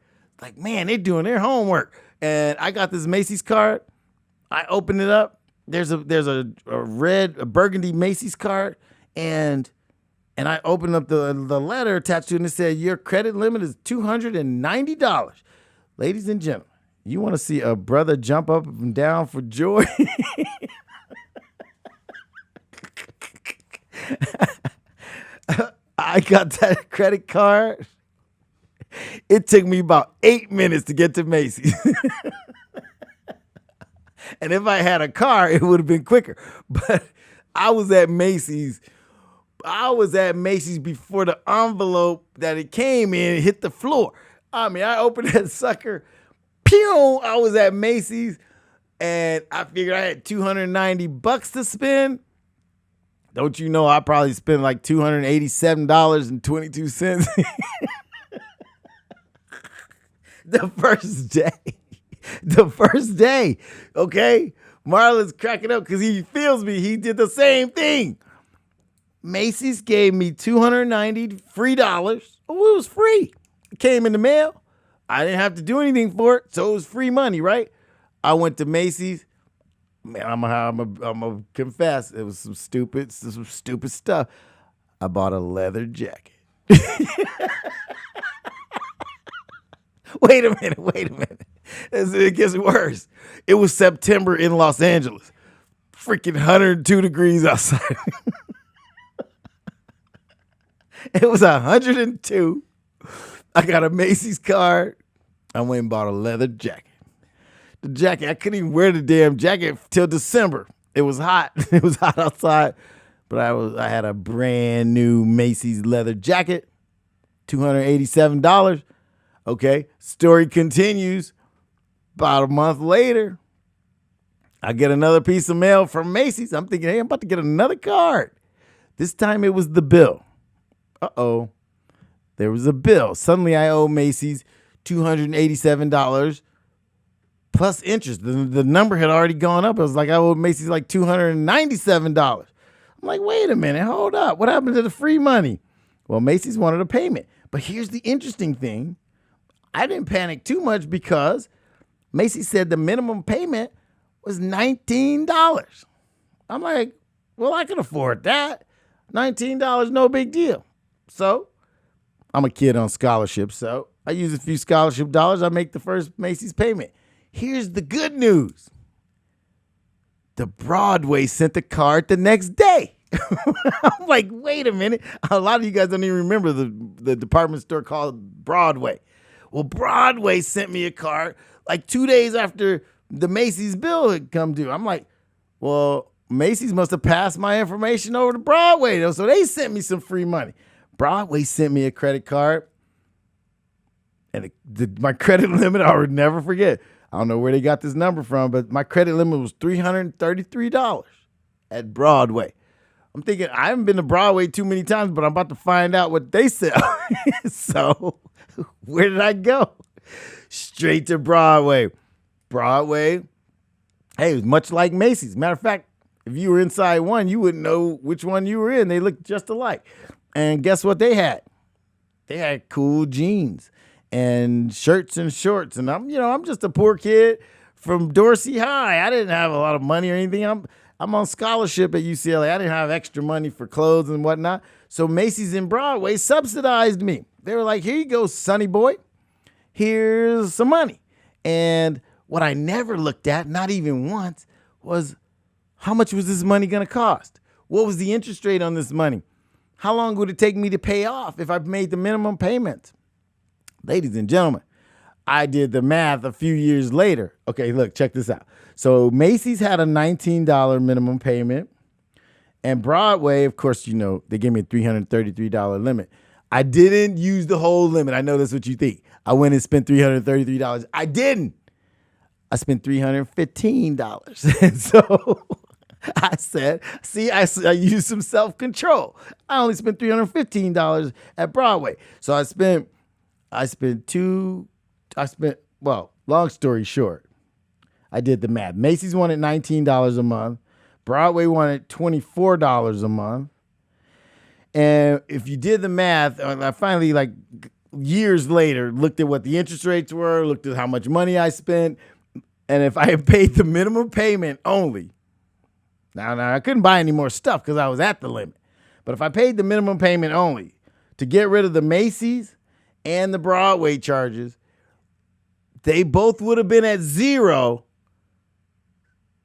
Like, man, they're doing their homework. And I got this Macy's card. I opened it up. There's a burgundy Macy's card. And And I opened up the letter attached to it, and it said, your credit limit is $290. Ladies and gentlemen, you want to see a brother jump up and down for joy? I got that credit card. It took me about 8 minutes to get to Macy's. And if I had a car, it would have been quicker. But I was at Macy's. Before the envelope that it came in hit the floor. I mean, I opened that sucker. Pew! I was at Macy's, and I figured I had $290 to spend. Don't you know I probably spent like $287.22 the first day. Okay, Marlon's cracking up because he feels me. He did the same thing. Macy's gave me $290 free dollars. Oh, it was free. It came in the mail. I didn't have to do anything for it, so it was free money, right? I went to Macy's. Man, I'm gonna confess, it was some stupid stuff. I bought a leather jacket. Wait a minute. It gets worse. It was September in Los Angeles. Freaking 102 degrees outside. It was 102. I got a Macy's card. I went and bought a leather jacket. The jacket, I couldn't even wear the damn jacket till December. It was hot. It was hot outside. But I had a brand new Macy's leather jacket. $287. Okay. Story continues. About a month later, I get another piece of mail from Macy's. I'm thinking, hey, I'm about to get another card. This time it was the bill. Uh-oh. There was a bill. Suddenly I owe Macy's $287 plus interest. The number had already gone up. It was like I owed Macy's like $297. I'm like, wait a minute, hold up. What happened to the free money? Well, Macy's wanted a payment. But here's the interesting thing. I didn't panic too much because Macy's said the minimum payment was $19. I'm like, well, I can afford that. $19, no big deal. So I'm a kid on scholarship, so I use a few scholarship dollars. I make the first Macy's payment. Here's the good news. The Broadway sent the card the next day. I'm like, wait a minute. A lot of you guys don't even remember the department store called Broadway. Well, Broadway sent me a card like 2 days after the Macy's bill had come due. I'm like, well, Macy's must have passed my information over to Broadway, though, so they sent me some free money. Broadway sent me a credit card, and my credit limit, I would never forget. I don't know where they got this number from, but my credit limit was $333 at Broadway. I'm thinking, I haven't been to Broadway too many times, but I'm about to find out what they sell. So where did I go? Straight to Broadway. Broadway, hey, it was much like Macy's. Matter of fact, if you were inside one, you wouldn't know which one you were in. They looked just alike. And guess what they had? They had cool jeans and shirts and shorts. And I'm just a poor kid from Dorsey High. I didn't have a lot of money or anything. I'm on scholarship at UCLA. I didn't have extra money for clothes and whatnot. So Macy's and Broadway subsidized me. They were like, here you go, sonny boy. Here's some money. And what I never looked at, not even once, was how much was this money going to cost? What was the interest rate on this money? How long would it take me to pay off if I made the minimum payment? Ladies and gentlemen, I did the math a few years later. Okay, look, check this out. So Macy's had a $19 minimum payment. And Broadway, of course, they gave me a $333 limit. I didn't use the whole limit. I know that's what you think. I went and spent $333. I didn't. I spent $315. And so I said, I used some self-control. I only spent $315 at Broadway. So long story short, I did the math. Macy's wanted $19 a month. Broadway wanted $24 a month. And if you did the math, I finally, years later, looked at what the interest rates were, looked at how much money I spent. And if I had paid the minimum payment only, now I couldn't buy any more stuff because I was at the limit. But if I paid the minimum payment only to get rid of the Macy's and the Broadway charges, they both would have been at zero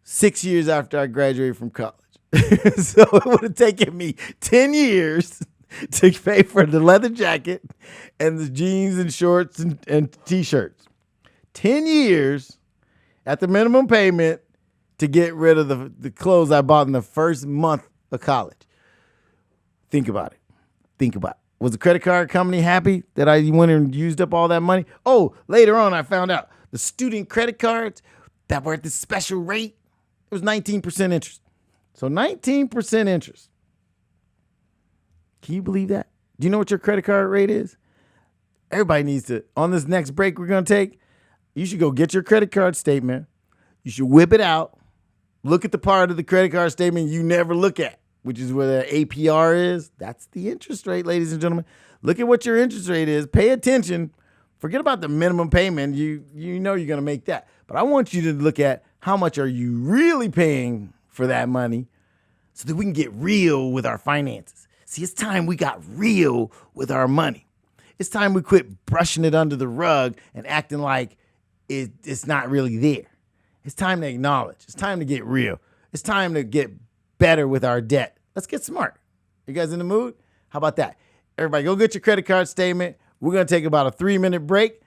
6 years after I graduated from college. So it would have taken me 10 years to pay for the leather jacket and the jeans and shorts and t-shirts. 10 years at the minimum payment to get rid of the clothes I bought in the first month of college. Think about it. Think about it. Was the credit card company happy that I went and used up all that money? Oh, later on I found out the student credit cards that were at this special rate, it was 19% interest. So 19% interest. Can you believe that? Do you know what your credit card rate is? Everybody needs to, on this next break we're going to take, you should go get your credit card statement. You should whip it out. Look at the part of the credit card statement you never look at, which is where the APR is. That's the interest rate, ladies and gentlemen. Look at what your interest rate is. Pay attention. Forget about the minimum payment. You know you're going to make that. But I want you to look at how much are you really paying for that money so that we can get real with our finances. See, it's time we got real with our money. It's time we quit brushing it under the rug and acting like it's not really there. It's time to acknowledge. It's time to get real. It's time to get better with our debt. Let's get smart. You guys in the mood? How about that? Everybody go get your credit card statement. We're going to take about a 3-minute break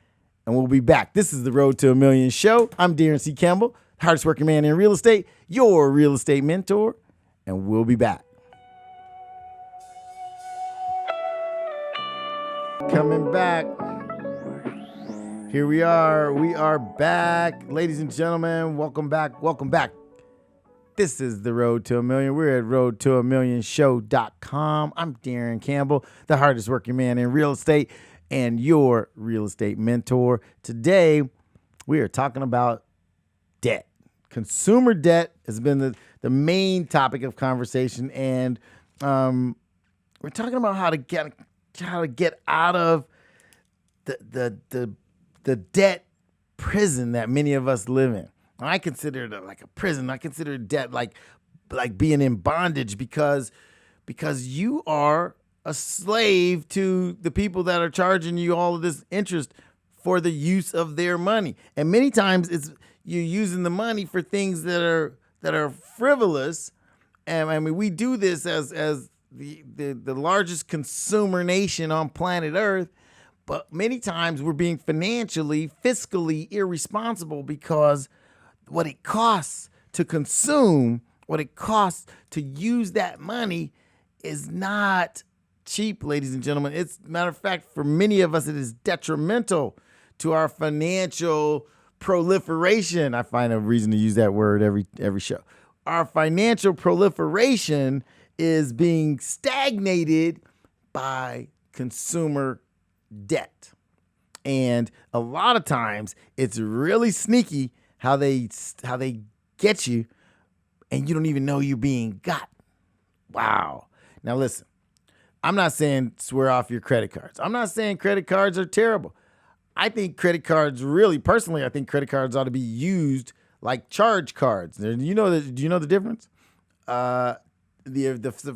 and we'll be back. This is the Road to a Million show. I'm Daron C. Campbell, hardest working man in real estate, your real estate mentor, and we'll be back. Coming back. Here we are. We are back. Ladies and gentlemen, welcome back. Welcome back. This is the Road to a Million. We're at roadtoamillionshow.com. I'm Daron Campbell, the hardest working man in real estate and your real estate mentor. Today, we are talking about debt. Consumer debt has been the main topic of conversation, and we're talking about how to get out of the debt prison that many of us live in. I consider it like a prison. I consider debt like being in bondage because you are a slave to the people that are charging you all of this interest for the use of their money. And many times you're using the money for things that are frivolous. And I mean, we do this as the largest consumer nation on planet Earth. But many times we're being fiscally irresponsible because what it costs to consume, what it costs to use that money is not cheap, ladies and gentlemen. It's, matter of fact, for many of us, it is detrimental to our financial proliferation. I find a reason to use that word every show. Our financial proliferation is being stagnated by consumer debt. And a lot of times it's really sneaky how they get you and you don't even know you're being got. Wow. Now listen, I'm not saying swear off your credit cards. I'm not saying credit cards are terrible. I think credit cards personally, I think credit cards ought to be used like charge cards. Do you know the difference? The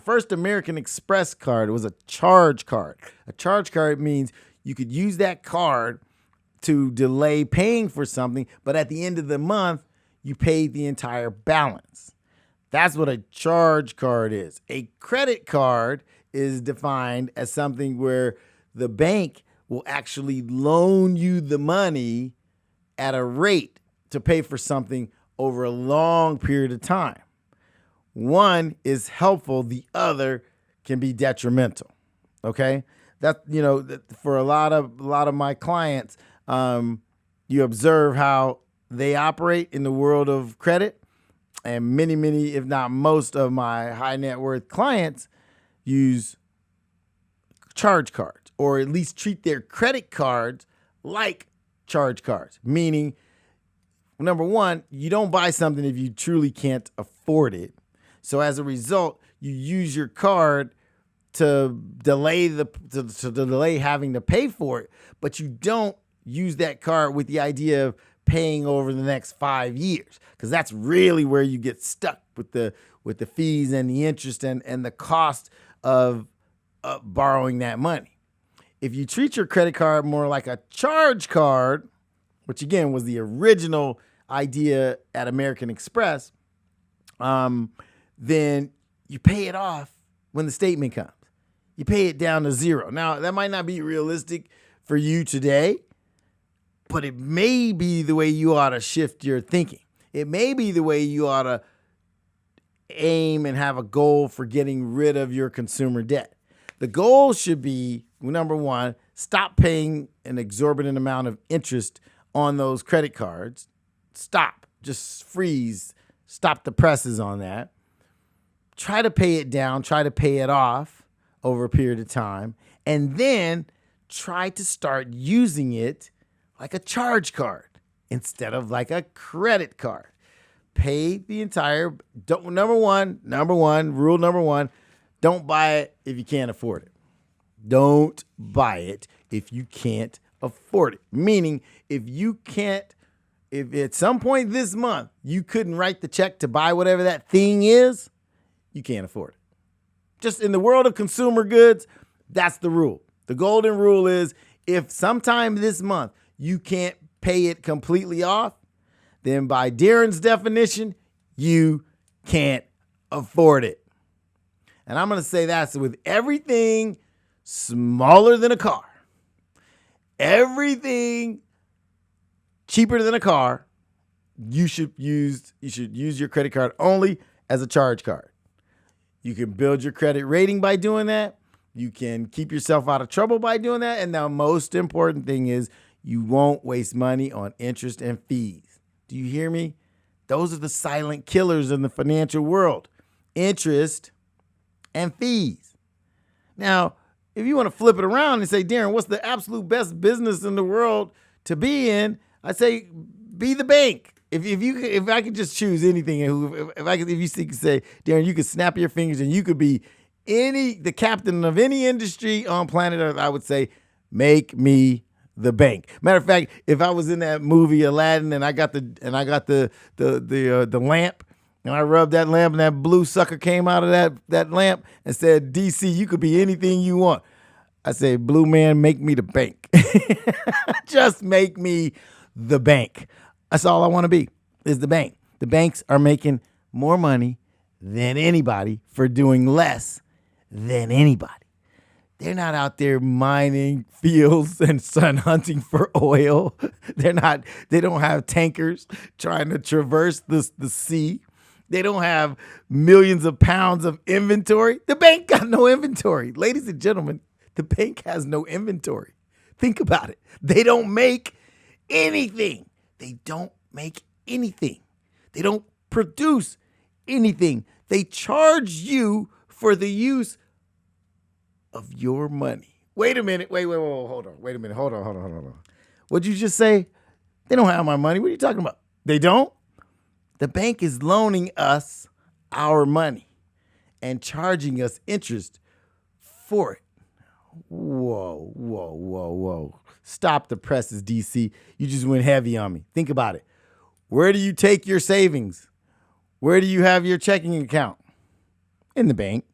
first American Express card was a charge card. A charge card means you could use that card to delay paying for something, but at the end of the month, you paid the entire balance. That's what a charge card is. A credit card is defined as something where the bank will actually loan you the money at a rate to pay for something over a long period of time. One is helpful, the other can be detrimental. Okay? That, for a lot of my clients, you observe how they operate in the world of credit, and many, if not most of my high net worth clients use charge cards, or at least treat their credit cards like charge cards, meaning, number one, you don't buy something if you truly can't afford it. So as a result, you use your card to delay delay having to pay for it, but you don't use that card with the idea of paying over the next 5 years, because that's really where you get stuck with the fees and the interest and the cost of borrowing that money. If you treat your credit card more like a charge card, which again was the original idea at American Express, then you pay it off when the statement comes. You pay it down to zero. Now, that might not be realistic for you today, but it may be the way you ought to shift your thinking. It may be the way you ought to aim and have a goal for getting rid of your consumer debt. The goal should be, number one, stop paying an exorbitant amount of interest on those credit cards. Stop. Just freeze. Stop the presses on that. Try to pay it down. Try to pay it off over a period of time. And then try to start using it like a charge card instead of like a credit card. Pay the entire, rule number one, don't buy it if you can't afford it. Don't buy it if you can't afford it. Meaning, if at some point this month you couldn't write the check to buy whatever that thing is, you can't afford it. Just in the world of consumer goods, that's the rule. The golden rule is if sometime this month you can't pay it completely off, then by Daron's definition, you can't afford it. And I'm going to say that's with everything smaller than a car, everything cheaper than a car. You should use your credit card only as a charge card. You can build your credit rating by doing that. You can keep yourself out of trouble by doing that. And the most important thing is you won't waste money on interest and fees. Do you hear me? Those are the silent killers in the financial world. Interest and fees. Now, if you want to flip it around and say, Daron, what's the absolute best business in the world to be in? I say, be the bank. If I could just choose anything, if you could say, Daron, you could snap your fingers and you could be the captain of any industry on planet Earth, I would say, make me the bank. Matter of fact, if I was in that movie Aladdin and I got the lamp and I rubbed that lamp and that blue sucker came out of that lamp and said, DC, you could be anything you want. I say, blue man, make me the bank. Just make me the bank. That's all I want to be, is the bank. The banks are making more money than anybody for doing less than anybody. They're not out there mining fields and sun hunting for oil. They don't have tankers trying to traverse the sea. They don't have millions of pounds of inventory. The bank got no inventory. Ladies and gentlemen, the bank has no inventory. Think about it. They don't make anything. They don't make anything. They don't produce anything. They charge you for the use of your money. Wait a minute. Wait, hold on. Wait a minute. Hold on. What'd you just say? They don't have my money. What are you talking about? They don't? The bank is loaning us our money and charging us interest for it. Whoa. Stop the presses, DC. You just went heavy on me. Think about it. Where do you take your savings? Where do you have your checking account? In the bank.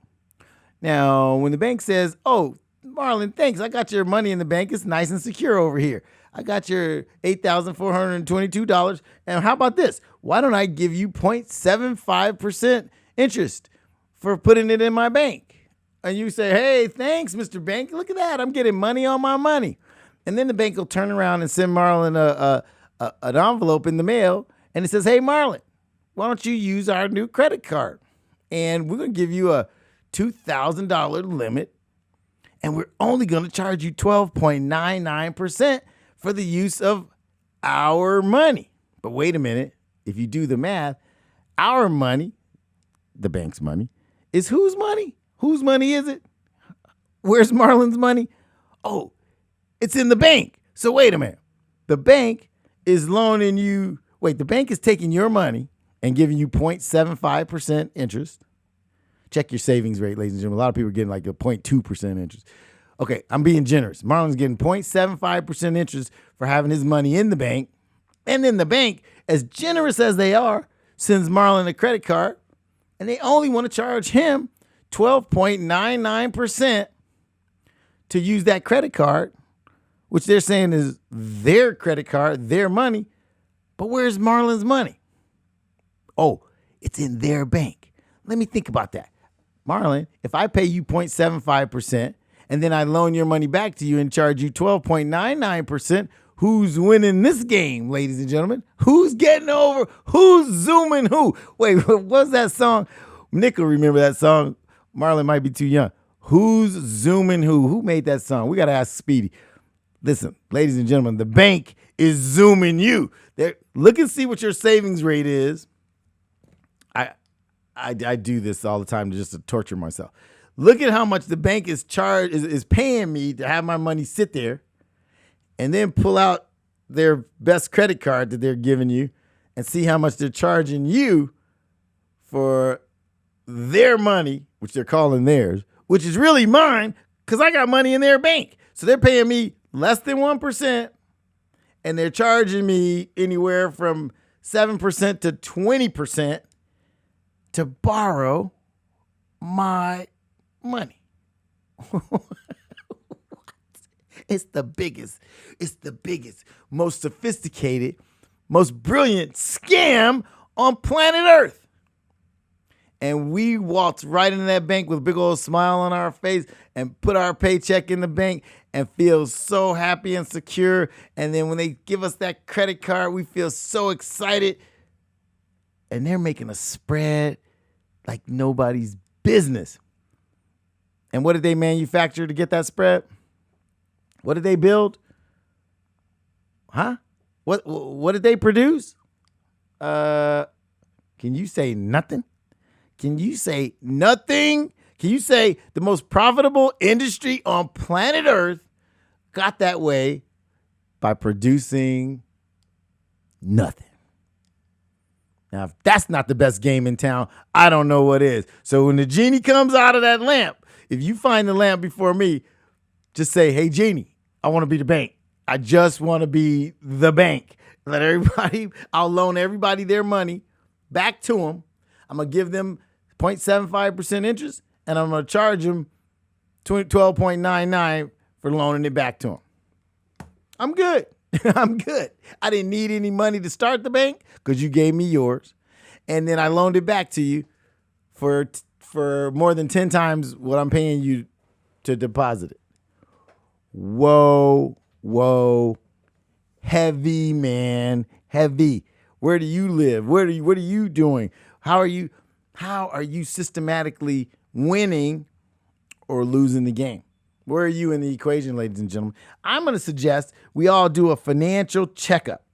Now, when the bank says, oh, Marlon, thanks. I got your money in the bank. It's nice and secure over here. I got your $8,422. And how about this? Why don't I give you 0.75% interest for putting it in my bank? And you say, hey, thanks, Mr. Bank. Look at that. I'm getting money on my money. And then the bank will turn around and send Marlon an envelope in the mail. And it says, hey, Marlon, why don't you use our new credit card? And we're going to give you a $2,000 limit. And we're only going to charge you 12.99% for the use of our money. But wait a minute. If you do the math, our money, the bank's money, is whose money? Whose money is it? Where's Marlon's money? Oh, it's in the bank. So wait a minute. The bank is loaning you. Wait, the bank is taking your money and giving you 0.75% interest. Check your savings rate, ladies and gentlemen. A lot of people are getting like a 0.2% interest. Okay, I'm being generous. Marlon's getting 0.75% interest for having his money in the bank. And then the bank, as generous as they are, sends Marlon a credit card. And they only want to charge him 12.99% to use that credit card, which they're saying is their credit card, their money. But where's Marlon's money? Oh, it's in their bank. Let me think about that. Marlon, if I pay you 0.75% and then I loan your money back to you and charge you 12.99%, who's winning this game, ladies and gentlemen? Who's getting over? Who's zooming who? Wait, what was that song? Nick will remember that song. Marlon might be too young. Who's zooming who? Who made that song? We got to ask Speedy. Listen, ladies and gentlemen, the bank is zooming you. Look and see what your savings rate is. I do this all the time just to torture myself. Look at how much the bank is paying me to have my money sit there, and then pull out their best credit card that they're giving you and see how much they're charging you for their money, which they're calling theirs, which is really mine because I got money in their bank. So they're paying me less than 1%, and they're charging me anywhere from 7% to 20% to borrow my money. It's the biggest, most sophisticated, most brilliant scam on planet Earth. And we waltz right into that bank with a big old smile on our face and put our paycheck in the bank and feel so happy and secure. And then when they give us that credit card, we feel so excited. And they're making a spread like nobody's business. And what did they manufacture to get that spread? What did they build? Huh? What did they produce? Can you say nothing? Can you say nothing? Can you say the most profitable industry on planet Earth got that way by producing nothing? Now, if that's not the best game in town, I don't know what is. So when the genie comes out of that lamp, if you find the lamp before me, just say, hey, genie, I want to be the bank. I just want to be the bank. I'll loan everybody their money back to them. I'm going to give them 0.75% interest, and I'm going to charge them 12.99 for loaning it back to them. I'm good. I'm good. I didn't need any money to start the bank because you gave me yours. And then I loaned it back to you for more than 10 times what I'm paying you to deposit it. Whoa. Heavy, man. Heavy. Where do you live? What are you doing? How are you systematically winning or losing the game? Where are you in the equation, ladies and gentlemen? I'm going to suggest we all do a financial checkup.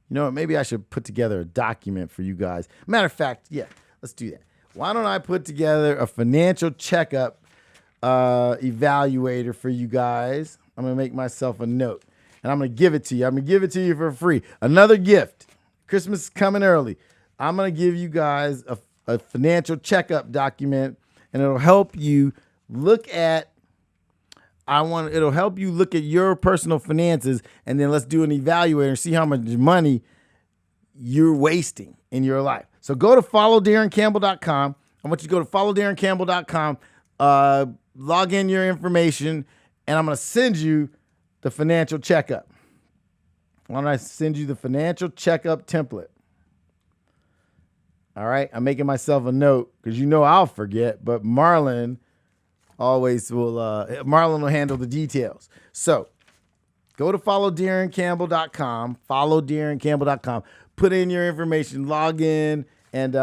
You know what? Maybe I should put together a document for you guys. Matter of fact, yeah, let's do that. Why don't I put together a financial checkup evaluator for you guys? I'm going to make myself a note, and I'm going to give it to you. I'm going to give it to you for free. Another gift. Christmas is coming early. I'm going to give you guys a financial checkup document, and it'll help you look at your personal finances, and then let's do an evaluator and see how much money you're wasting in your life. So go to followdaroncampbell.com. I want you to go to followdaroncampbell.com, log in your information, and I'm going to send you the financial checkup. Why don't I send you the financial checkup template? All right, I'm making myself a note because I'll forget, but Marlon will handle the details. So go to followdaroncampbell.com, followdaroncampbell.com, put in your information, log in, and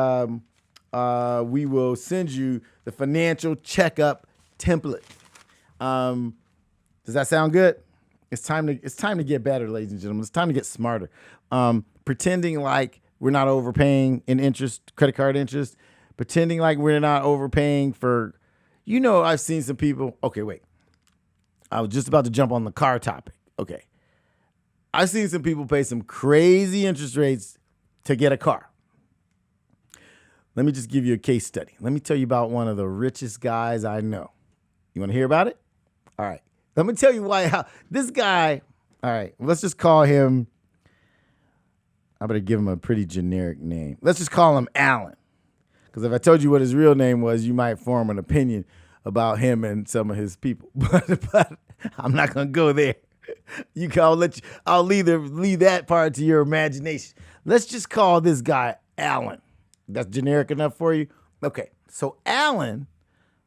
we will send you the financial checkup template. Does that sound good? It's time to get better, ladies and gentlemen. It's time to get smarter. Pretending like we're not overpaying in interest, credit card interest, pretending like we're not overpaying for, I've seen some people. Okay, wait. I was just about to jump on the car topic. Okay. I've seen some people pay some crazy interest rates to get a car. Let me just give you a case study. Let me tell you about one of the richest guys I know. You want to hear about it? All right. Let me tell you how this guy, all right, let's just call him, I better give him a pretty generic name. Let's just call him Alan. Because if I told you what his real name was, you might form an opinion about him and some of his people. But I'm not gonna go there. I'll leave that part to your imagination. Let's just call this guy Alan. That's generic enough for you? Okay. So Alan,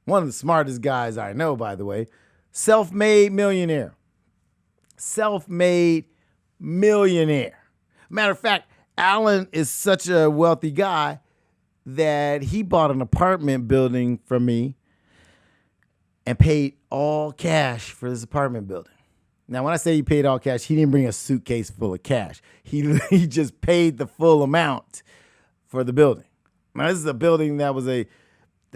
one of the smartest guys I know, by the way, self-made millionaire. Self-made millionaire. Matter of fact, Alan is such a wealthy guy that he bought an apartment building from me and paid all cash for this apartment building. Now, when I say he paid all cash, he didn't bring a suitcase full of cash. He just paid the full amount for the building. Now, this is a building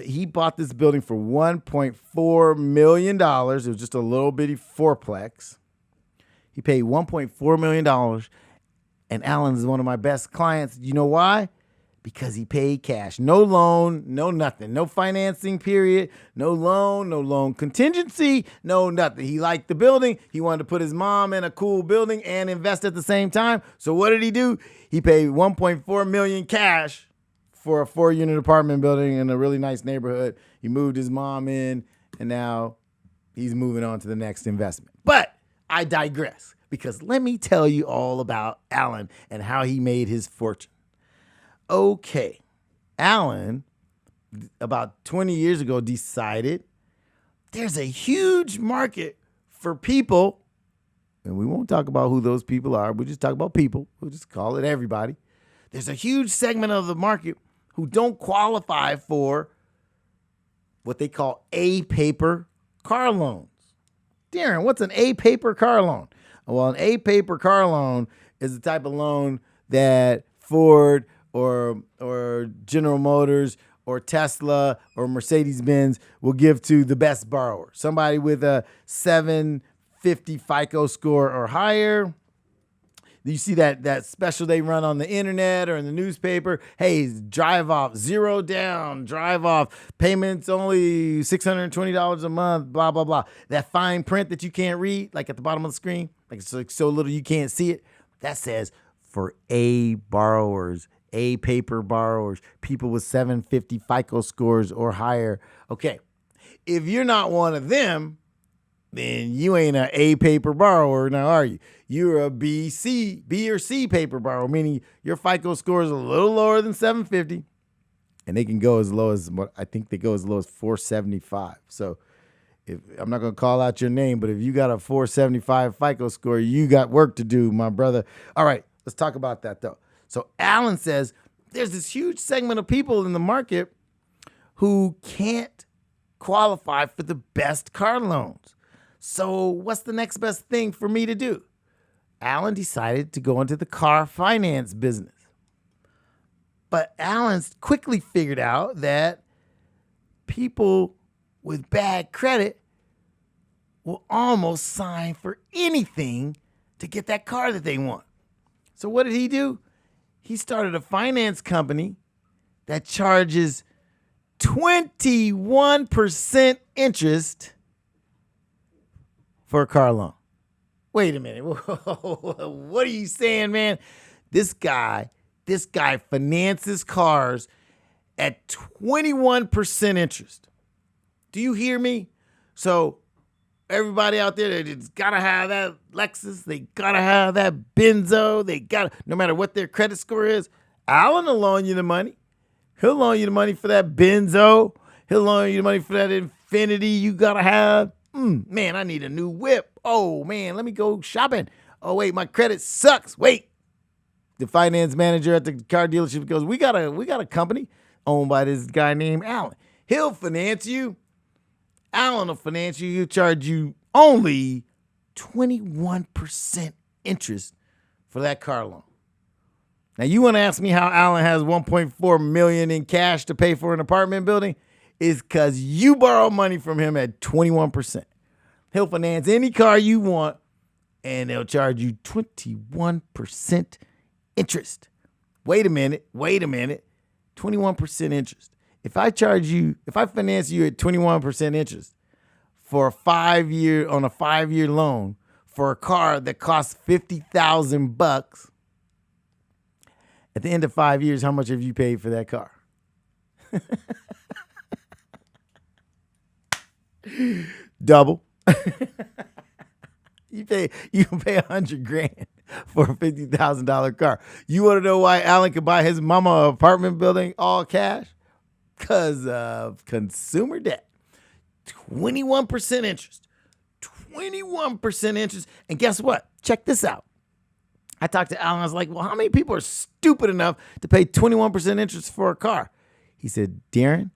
he bought this building for $1.4 million. It was just a little bitty fourplex. He paid $1.4 million. And Alan is one of my best clients. You know why? Because he paid cash. No loan, no nothing. No financing period. No loan contingency. No nothing. He liked the building. He wanted to put his mom in a cool building and invest at the same time. So what did he do? He paid $1.4 million cash for a 4-unit apartment building in a really nice neighborhood. He moved his mom in, and now he's moving on to the next investment. But I digress, because let me tell you all about Alan and how he made his fortune. Okay, Alan, about 20 years ago, decided there's a huge market for people, and we won't talk about who those people are. We'll just talk about people. We'll just call it everybody. There's a huge segment of the market who don't qualify for what they call A-paper car loans. Daron, what's an A-paper car loan? Well, an A-paper car loan is the type of loan that Ford or General Motors or Tesla or Mercedes-Benz will give to the best borrower. Somebody with a 750 FICO score or higher. You see that special they run on the internet or in the newspaper. Hey, drive off, zero down, drive off, payments only $620 a month, blah, blah, blah. That fine print that you can't read, like at the bottom of the screen, like it's like so little you can't see it, that says for A borrowers, A paper borrowers, people with 750 FICO scores or higher. Okay, if you're not one of them, then you ain't an A paper borrower now, are you? You're a B or C paper borrower, meaning your FICO score is a little lower than 750, and they can go as low as, I think they go as low as 475. So I'm not going to call out your name, but if you got a 475 FICO score, you got work to do, my brother. All right, let's talk about that, though. So Alan says there's this huge segment of people in the market who can't qualify for the best car loans. So what's the next best thing for me to do? Alan decided to go into the car finance business. But Alan's quickly figured out that people with bad credit will almost sign for anything to get that car that they want. So what did he do? He started a finance company that charges 21% interest for a car loan. Wait a minute. What are you saying, man? This guy finances cars at 21% interest. Do you hear me? So everybody out there, they just gotta have that Lexus. They gotta have that Benzo. No matter what their credit score is, Alan will loan you the money. He'll loan you the money for that Benzo. He'll loan you the money for that Infiniti you gotta have. Man, I need a new whip. Oh, man, let me go shopping. Oh, wait, my credit sucks. Wait. The finance manager at the car dealership goes, we got a company owned by this guy named Alan. He'll finance you. Alan will finance you. He'll charge you only 21% interest for that car loan. Now, you want to ask me how Alan has $1.4 million in cash to pay for an apartment building? It's because you borrow money from him at 21%. He'll finance any car you want, and they'll charge you 21% interest. Wait a minute. 21% interest. If I finance you at 21% interest for a 5-year loan for a car that costs $50,000, at the end of 5 years, how much have you paid for that car? Double. You can pay $100,000 for a $50,000 car. You want to know why Alan could buy his mama an apartment building all cash? Because of consumer debt. 21% interest. 21% interest. And guess what? Check this out. I talked to Alan. I was like, well, how many people are stupid enough to pay 21% interest for a car? He said, Daron,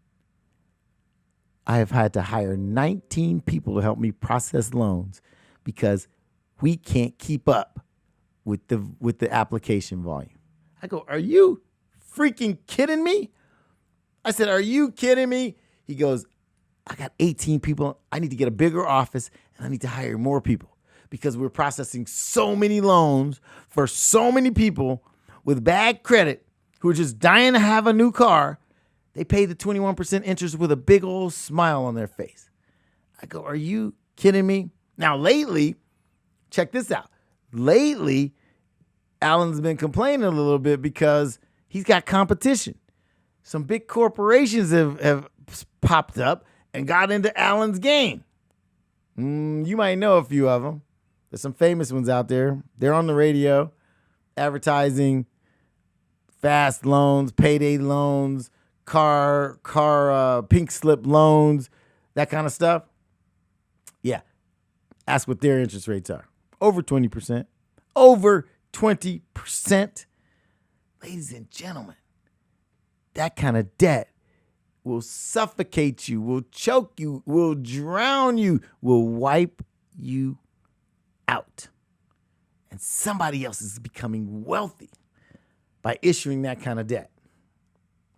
I have had to hire 19 people to help me process loans because we can't keep up with the application volume. I go, are you freaking kidding me? I said, are you kidding me? He goes, I got 18 people. I need to get a bigger office and I need to hire more people because we're processing so many loans for so many people with bad credit who are just dying to have a new car. They pay the 21% interest with a big old smile on their face. I go, are you kidding me? Now, lately, check this out. Lately, Alan's been complaining a little bit because he's got competition. Some big corporations have popped up and got into Alan's game. You might know a few of them. There's some famous ones out there. They're on the radio advertising fast loans, payday loans, car pink slip loans, that kind of stuff. Yeah. Ask what their interest rates are. Over 20%. Over 20%. Ladies and gentlemen, that kind of debt will suffocate you, will choke you, will drown you, will wipe you out. And somebody else is becoming wealthy by issuing that kind of debt.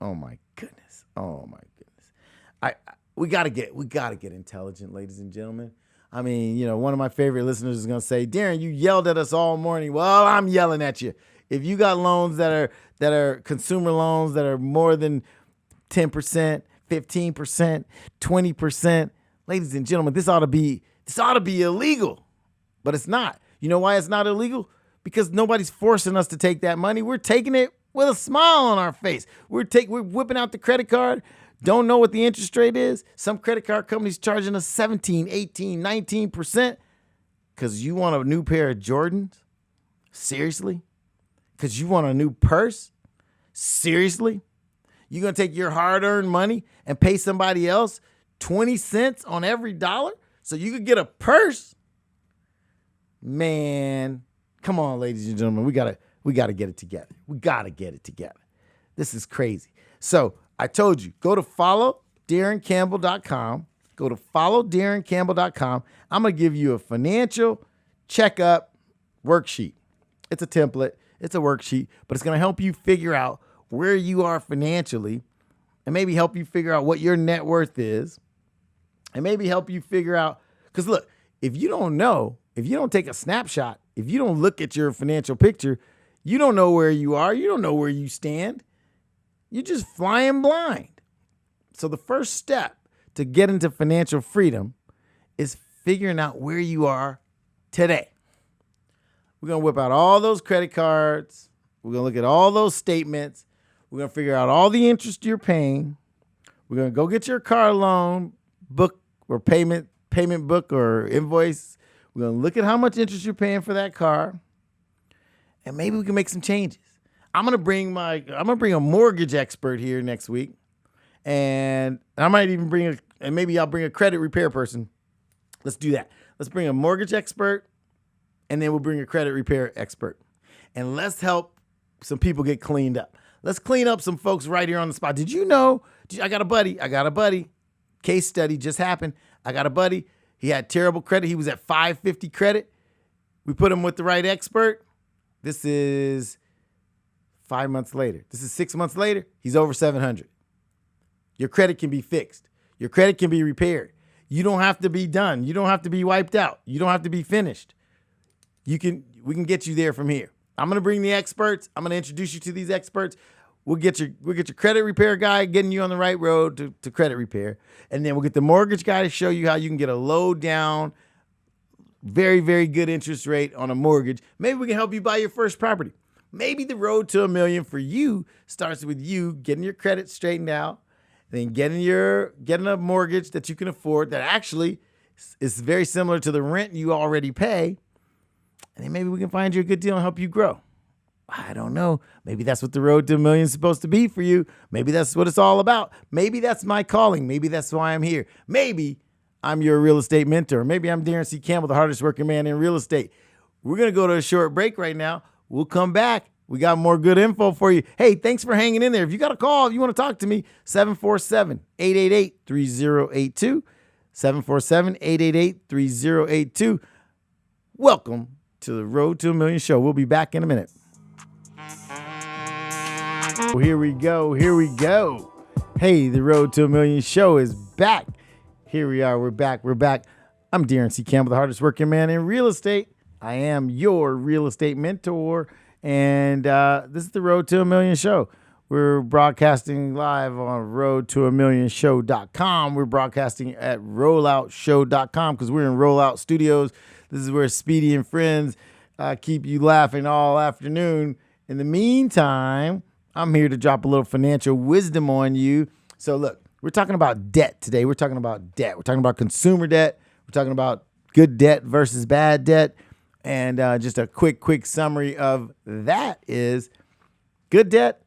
Oh my goodness. Oh my goodness. We gotta get intelligent, ladies and gentlemen. I mean, one of my favorite listeners is gonna say, Daron, you yelled at us all morning. Well, I'm yelling at you. If you got loans that are consumer loans that are more than 10%, 15%, 20%, ladies and gentlemen, this ought to be illegal. But it's not. You know why it's not illegal? Because nobody's forcing us to take that money. We're taking it with a smile on our face. We're whipping out the credit card. Don't know what the interest rate is. Some credit card companies charging us 17, 18, 19% because you want a new pair of Jordans? Seriously? Because you want a new purse? Seriously? You're going to take your hard-earned money and pay somebody else 20 cents on every dollar so you could get a purse? Man, come on, ladies and gentlemen. We gotta get it together. We got to get it together. This is crazy. So I told you, go to follow DaronCampbell.com. Go to follow DaronCampbell.com. I'm going to give you a financial checkup worksheet. It's a template. It's a worksheet, but it's going to help you figure out where you are financially and maybe help you figure out what your net worth is and maybe help you figure out, because look, if you don't know, if you don't take a snapshot, if you don't look at your financial picture, you don't know where you are. You don't know where you stand. You're just flying blind. So the first step to get into financial freedom is figuring out where you are today. We're going to whip out all those credit cards. We're going to look at all those statements. We're going to figure out all the interest you're paying. We're going to go get your car loan book or payment book or invoice. We're going to look at how much interest you're paying for that car. And maybe we can make some changes. I'm going to bring a mortgage expert here next week. And I might even maybe I'll bring a credit repair person. Let's do that. Let's bring a mortgage expert and then we'll bring a credit repair expert. And let's help some people get cleaned up. Let's clean up some folks right here on the spot. Did you know? I got a buddy. Case study just happened. I got a buddy. He had terrible credit. He was at 550 credit. We put him with the right expert. This is 5 months later. This is 6 months later. He's over 700. Your credit can be fixed. Your credit can be repaired. You don't have to be done. You don't have to be wiped out. You don't have to be finished. We can get you there from here. I'm going to bring the experts. I'm going to introduce you to these experts. We'll get your credit repair guy getting you on the right road to credit repair. And then we'll get the mortgage guy to show you how you can get a low down, very, very good interest rate on a mortgage. Maybe we can help you buy your first property. Maybe the road to $1 million for you starts with you getting your credit straightened out then getting a mortgage that you can afford that actually is very similar to the rent you already pay. And then maybe we can find you a good deal and help you grow. I don't know. Maybe that's what the road to $1 million is supposed to be for you. Maybe that's what it's all about. Maybe that's my calling. Maybe that's why I'm here. Maybe I'm your real estate mentor. Maybe I'm Daron C. Campbell, the hardest working man in real estate. We're going to go to a short break right now. We'll come back. We got more good info for you. Hey, thanks for hanging in there. If you got a call, if you want to talk to me, 747-888-3082. 747-888-3082. Welcome to the Road to $1 Million show. We'll be back in a minute. Here we go. Hey, the Road to $1 Million show is back. Here we are. We're back. I'm Daron C. Campbell, the hardest working man in real estate. I am your real estate mentor, and this is the Road to $1 Million show. We're broadcasting live on roadto1millionshow.com. We're broadcasting at rolloutshow.com because we're in Rollout Studios. This is where Speedy and friends keep you laughing all afternoon. In the meantime, I'm here to drop a little financial wisdom on you. So look, we're talking about debt today. We're talking about debt. We're talking about consumer debt. We're talking about good debt versus bad debt. And just a quick summary of that is good debt,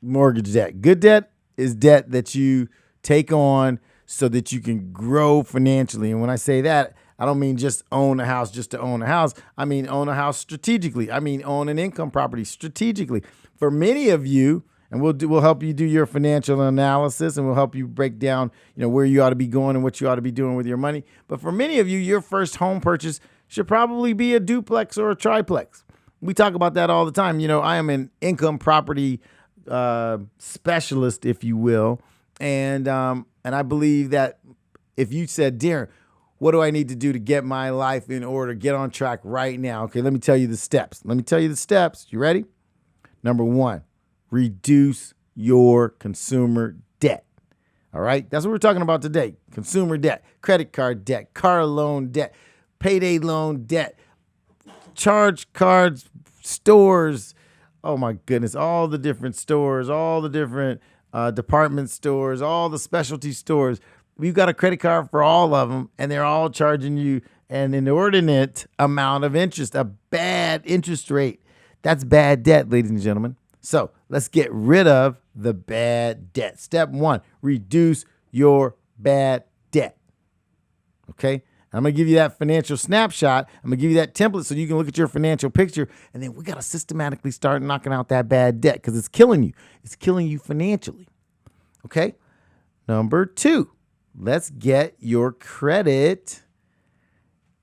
mortgage debt. Good debt is debt that you take on so that you can grow financially. And when I say that, I don't mean just own a house just to own a house. I mean own a house strategically. I mean own an income property strategically. For many of you, and we'll help you do your financial analysis, and we'll help you break down, where you ought to be going and what you ought to be doing with your money. But for many of you, your first home purchase should probably be a duplex or a triplex. We talk about that all the time. I am an income property specialist, if you will, and I believe that if you said, Daron, what do I need to do to get my life in order, get on track right now? Okay, let me tell you the steps. You ready? Number 1, reduce your consumer debt. All right, that's what we're talking about today. Consumer debt, credit card debt, car loan debt, payday loan debt, charge cards, stores. Oh my goodness, all the different stores, all the different department stores, all the specialty stores. We've got a credit card for all of them, and they're all charging you an inordinate amount of interest, a bad interest rate. That's bad debt, ladies and gentlemen. So let's get rid of the bad debt. Step 1, reduce your bad debt. Okay? I'm going to give you that financial snapshot. I'm going to give you that template so you can look at your financial picture, and then we got to systematically start knocking out that bad debt because it's killing you. It's killing you financially. Okay? Number 2. Let's get your credit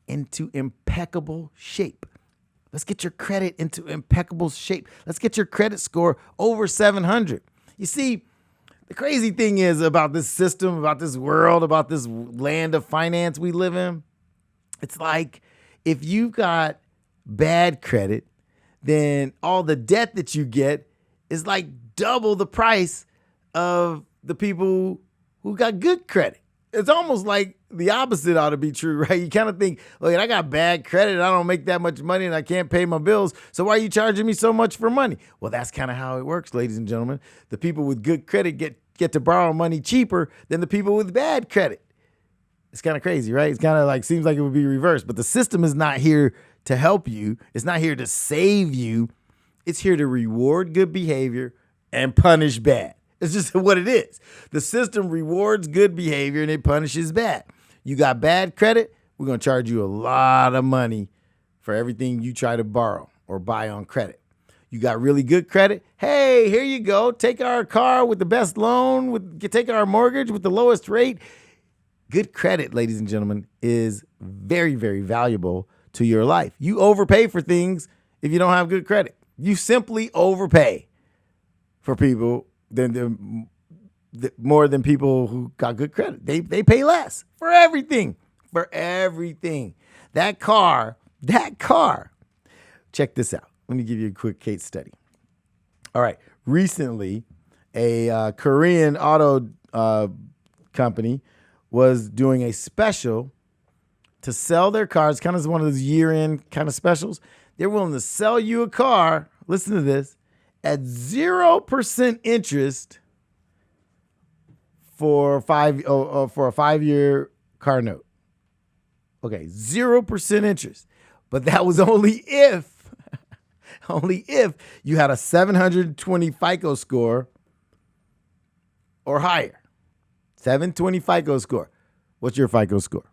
into impeccable shape. Let's get your credit into impeccable shape. Let's get your credit score over 700. You see, the crazy thing is about this system, about this world, about this land of finance we live in, it's like if you've got bad credit, then all the debt that you get is like double the price of the people who got good credit. It's almost like the opposite ought to be true, right? You kind of think, look, I got bad credit. I don't make that much money and I can't pay my bills. So why are you charging me so much for money? Well, that's kind of how it works, ladies and gentlemen. The people with good credit get to borrow money cheaper than the people with bad credit. It's kind of crazy, right? It's kind of like, seems like it would be reversed, but the system is not here to help you. It's not here to save you. It's here to reward good behavior and punish bad. It's just what it is. The system rewards good behavior and it punishes bad. You got bad credit, we're going to charge you a lot of money for everything you try to borrow or buy on credit. You got really good credit, hey, here you go. Take our car with the best loan, take our mortgage with the lowest rate. Good credit, ladies and gentlemen, is very, very valuable to your life. You overpay for things if you don't have good credit. You simply overpay for people more than people who got good credit. They pay less for everything. That car. Check this out. Let me give you a quick case study. All right. Recently, a Korean auto company was doing a special to sell their cars, kind of one of those year-end kind of specials. They're willing to sell you a car, listen to this, at 0% interest for a 5-year car note. Okay, 0% interest. But that was only if you had a 720 FICO score or higher. 720 FICO score. What's your FICO score?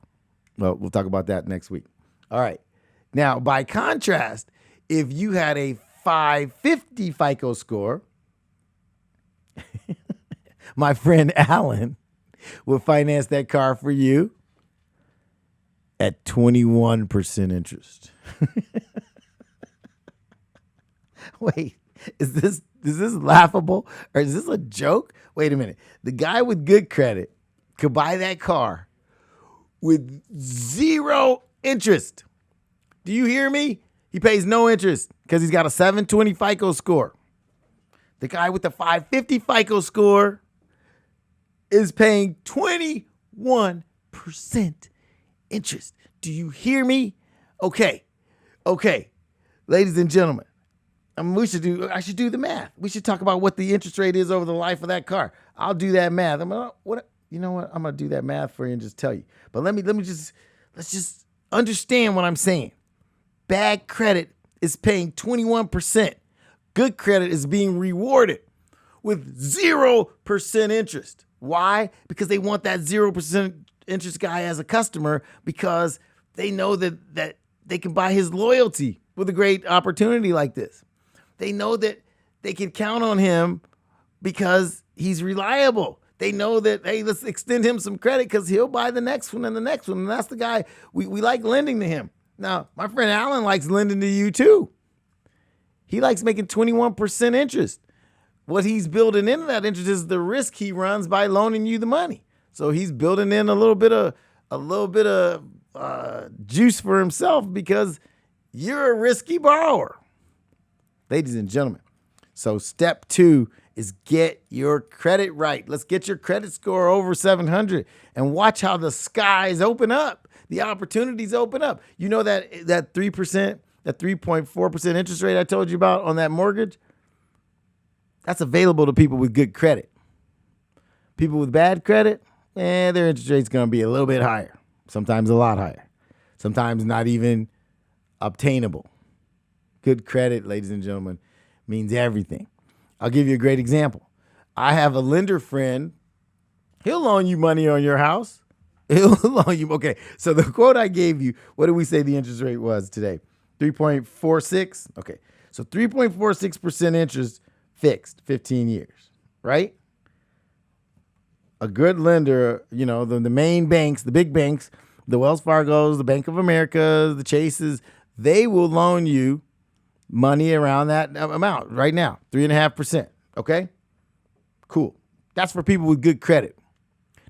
Well, we'll talk about that next week. All right. Now, by contrast, if you had a 550 FICO score, my friend Alan would finance that car for you at 21% interest. Wait, is this laughable or is this a joke? Wait a minute. The guy with good credit could buy that car with 0 interest. Do you hear me? He pays no interest because he's got a 720 FICO score. The guy with the 550 FICO score is paying 21% interest. Do you hear me? Okay. Ladies and gentlemen, I should do the math. We should talk about what the interest rate is over the life of that car. I'll do that math. You know what? I'm going to do that math for you and just tell you. But let's just understand what I'm saying. Bad credit is paying 21%. Good credit is being rewarded with 0% interest. Why? Because they want that 0% interest guy as a customer because they know that they can buy his loyalty with a great opportunity like this. They know that they can count on him because he's reliable. They know that, hey, let's extend him some credit because he'll buy the next one and the next one. And that's the guy we like lending to him. Now, my friend Alan likes lending to you too. He likes making 21% interest. What he's building into that interest is the risk he runs by loaning you the money. So he's building in a little bit of juice for himself because you're a risky borrower. Ladies and gentlemen, so step 2 is get your credit right. Let's get your credit score over 700 and watch how the skies open up. The opportunities open up. You know that 3%, that 3.4% interest rate I told you about on that mortgage? That's available to people with good credit. People with bad credit, their interest rate's going to be a little bit higher. Sometimes a lot higher. Sometimes not even obtainable. Good credit, ladies and gentlemen, means everything. I'll give you a great example. I have a lender friend. He'll loan you money on your house. He'll loan you. Okay, so the quote I gave you, what did we say the interest rate was today? 3.46? Okay, so 3.46% interest fixed, 15 years, right? A good lender, you know, the main banks, the big banks, the Wells Fargos, the Bank of America, the Chases, they will loan you money around that amount right now, 3.5%. Okay, cool. That's for people with good credit.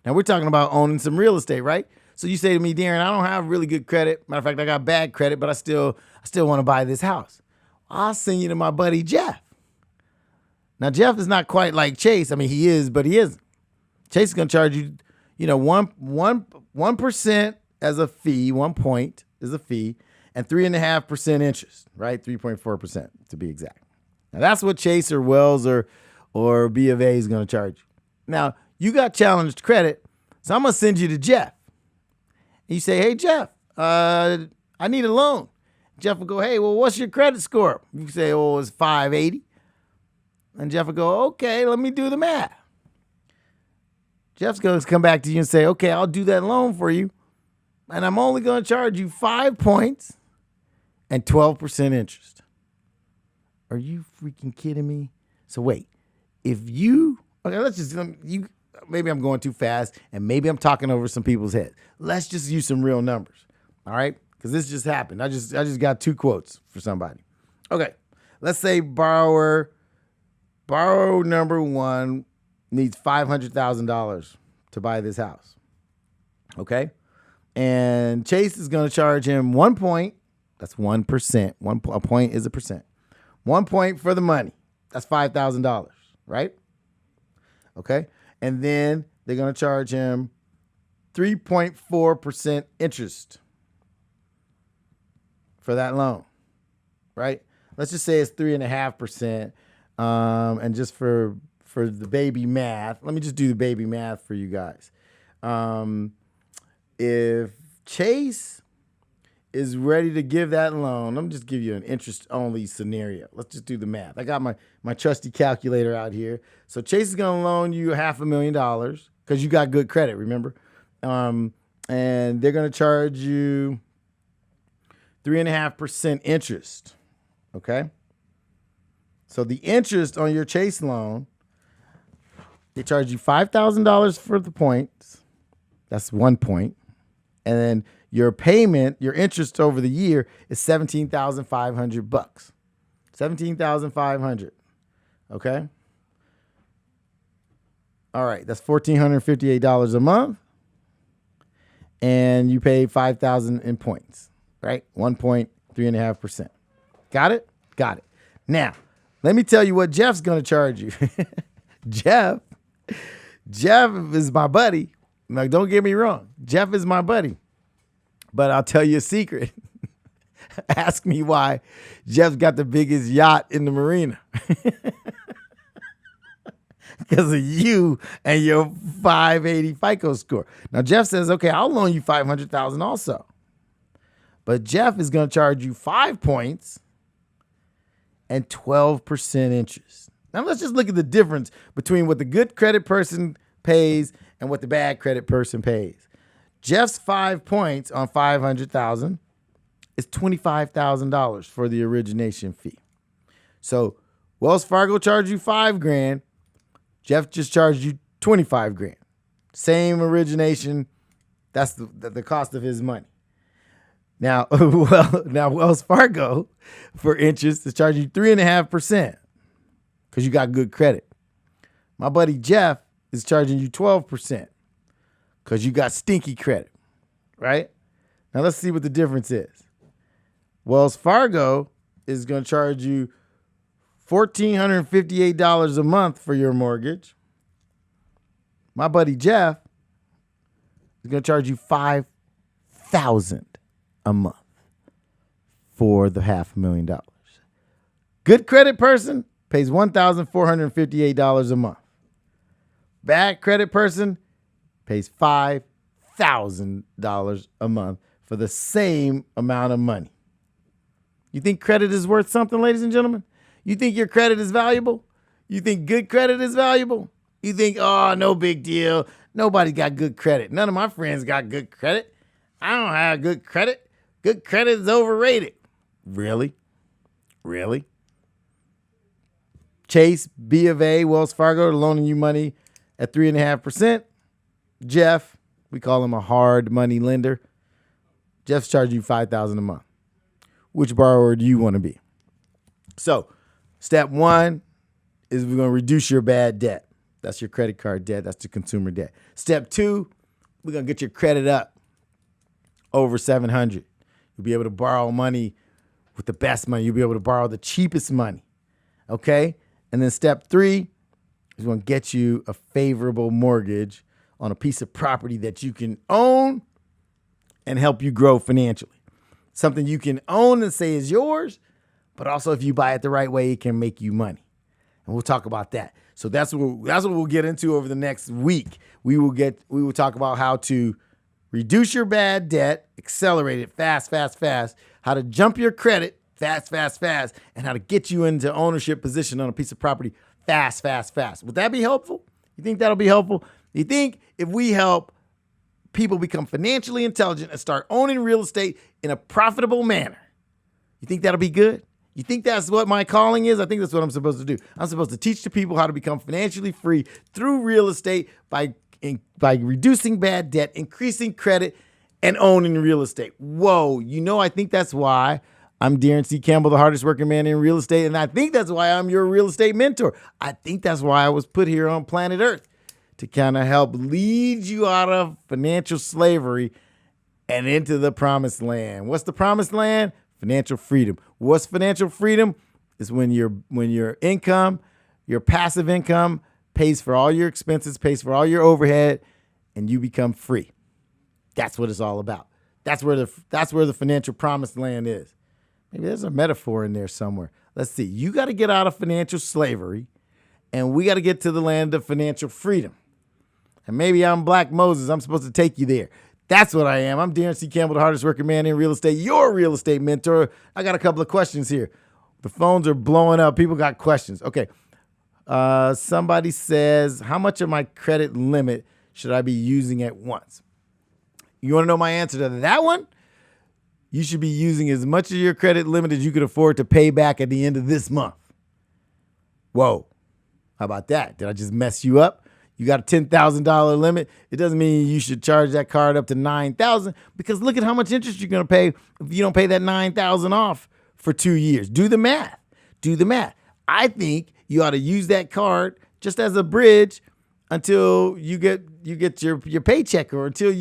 Now we're talking about owning some real estate, right? So you say to me, Daron, I don't have really good credit. Matter of fact, I got bad credit, but I still want to buy this house. I'll send you to my buddy Jeff. Now Jeff is not quite like Chase. I mean, he is, but he isn't. Chase is going to charge you, 1% as a fee. 1 point is a fee. And 3.5% interest, right? 3.4% to be exact. Now that's what Chase or Wells or B of A is going to charge you. Now you got challenged credit, so I'm going to send you to Jeff. And you say, hey Jeff, I need a loan. Jeff will go, hey, well, what's your credit score? You say, oh, it's 580. And Jeff will go, okay, let me do the math. Jeff's going to come back to you and say, okay, I'll do that loan for you. And I'm only going to charge you 5 points and 12% interest. Are you freaking kidding me? So wait, maybe I'm going too fast and maybe I'm talking over some people's heads. Let's just use some real numbers. All right? Because this just happened. I just got 2 quotes for somebody. Okay. Let's say borrower number 1 needs $500,000 to buy this house. Okay? And Chase is going to charge him 1 point. That's 1%. A point is a percent. 1 point for the money. That's $5,000, right? Okay. And then they're going to charge him 3.4% interest for that loan, right? Let's just say it's 3.5%. And just for for the baby math. Let me just do the baby math for you guys. If Chase is ready to give that loan, let me just give you an interest-only scenario. Let's just do the math. I got my trusty calculator out here. So Chase is going to loan you $500,000 because you got good credit, remember? And they're going to charge you 3.5% interest, okay? So the interest on your Chase loan, they charge you $5,000 for the points. That's 1 point. And then your payment, your interest over the year is $17,500. $17,500. Okay? All right, that's $1,458 a month. And you pay $5,000 in points, right? 1 point, 3.5%. Got it? Got it. Now, let me tell you what Jeff's going to charge you. Jeff is my buddy. Like, don't get me wrong. Jeff is my buddy. But I'll tell you a secret. Ask me why Jeff's got the biggest yacht in the marina. Because of you and your 580 FICO score. Now, Jeff says, okay, I'll loan you $500,000 also. But Jeff is going to charge you 5 points and 12% interest. Now, let's just look at the difference between what the good credit person pays and what the bad credit person pays. Jeff's 5 points on $500,000 is $25,000 for the origination fee. So Wells Fargo charged you $5,000. Jeff just charged you $25,000. Same origination. That's the cost of his money. Now, Wells Fargo for interest is charging you 3.5% because you got good credit. My buddy Jeff is charging you 12% because you got stinky credit, right? Now let's see what the difference is. Wells Fargo is going to charge you $1,458 a month for your mortgage. My buddy Jeff is going to charge you $5,000 a month for the $500,000. Good credit person pays $1,458 a month. Bad credit person pays $5,000 a month for the same amount of money. You think credit is worth something, ladies and gentlemen? You think your credit is valuable? You think good credit is valuable? You think, oh, no big deal. Nobody got good credit. None of my friends got good credit. I don't have good credit. Good credit is overrated. Really? Really? Chase, B of A, Wells Fargo are loaning you money at 3.5%. Jeff, we call him a hard money lender. Jeff's charging you $5,000 a month. Which borrower do you want to be? So, step one is we're going to reduce your bad debt. That's your credit card debt. That's the consumer debt. Step two, we're going to get your credit up over 700. You'll be able to borrow money with the best money. You'll be able to borrow the cheapest money. Okay? And then step three is going to get you a favorable mortgage on a piece of property that you can own and help you grow financially. Something you can own and say is yours, but also if you buy it the right way, it can make you money. And we'll talk about that. So that's what we'll get into over the next week. We will talk about how to reduce your bad debt, accelerate it fast, how to jump your credit fast, and how to get you into ownership position on a piece of property fast. Would that be helpful? You think that'll be helpful? You think if we help people become financially intelligent and start owning real estate in a profitable manner, you think that'll be good? You think that's what my calling is? I think that's what I'm supposed to do. I'm supposed to teach the people how to become financially free through real estate by reducing bad debt, increasing credit, and owning real estate. Whoa, I think that's why I'm Daron C. Campbell, the hardest working man in real estate, and I think that's why I'm your real estate mentor. I think that's why I was put here on planet Earth, to kind of help lead you out of financial slavery and into the promised land. What's the promised land? Financial freedom. What's financial freedom? Is when your income, your passive income, pays for all your expenses, pays for all your overhead, and you become free. That's what it's all about. That's where the financial promised land is. Maybe there's a metaphor in there somewhere. Let's see. You got to get out of financial slavery and we got to get to the land of financial freedom. And maybe I'm Black Moses. I'm supposed to take you there. That's what I am. I'm Daron C. Campbell, the hardest working man in real estate, your real estate mentor. I got a couple of questions here. The phones are blowing up. People got questions. Okay. Somebody says, how much of my credit limit should I be using at once? You want to know my answer to that one? You should be using as much of your credit limit as you could afford to pay back at the end of this month. Whoa. How about that? Did I just mess you up? You got a $10,000 limit. It doesn't mean you should charge that card up to $9,000 because look at how much interest you're going to pay if you don't pay that $9,000 off for 2 years. Do the math. Do the math. I think you ought to use that card just as a bridge until you get your paycheck or until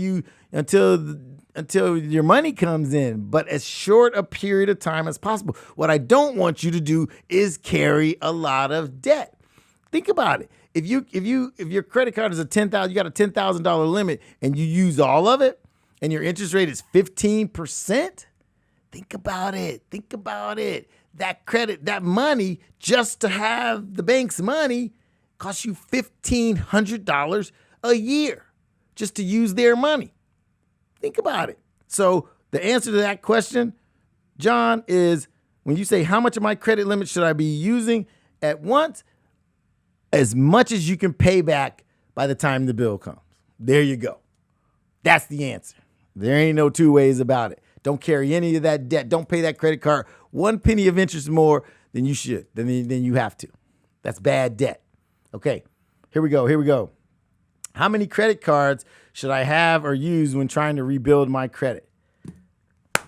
your money comes in, but as short a period of time as possible. What I don't want you to do is carry a lot of debt. Think about it. If your credit card is you got a $10,000 limit and you use all of it and your interest rate is 15%, think about it. Think about it. That money, just to have the bank's money, costs you $1,500 a year just to use their money. Think about it. So the answer to that question, John, is when you say how much of my credit limit should I be using at once, as much as you can pay back by the time the bill comes. There you go. That's the answer. There ain't no two ways about it. Don't carry any of that debt. Don't pay that credit card 1 penny of interest more than you should, than you have to. That's bad debt. Okay, here we go. How many credit cards should I have or use when trying to rebuild my credit?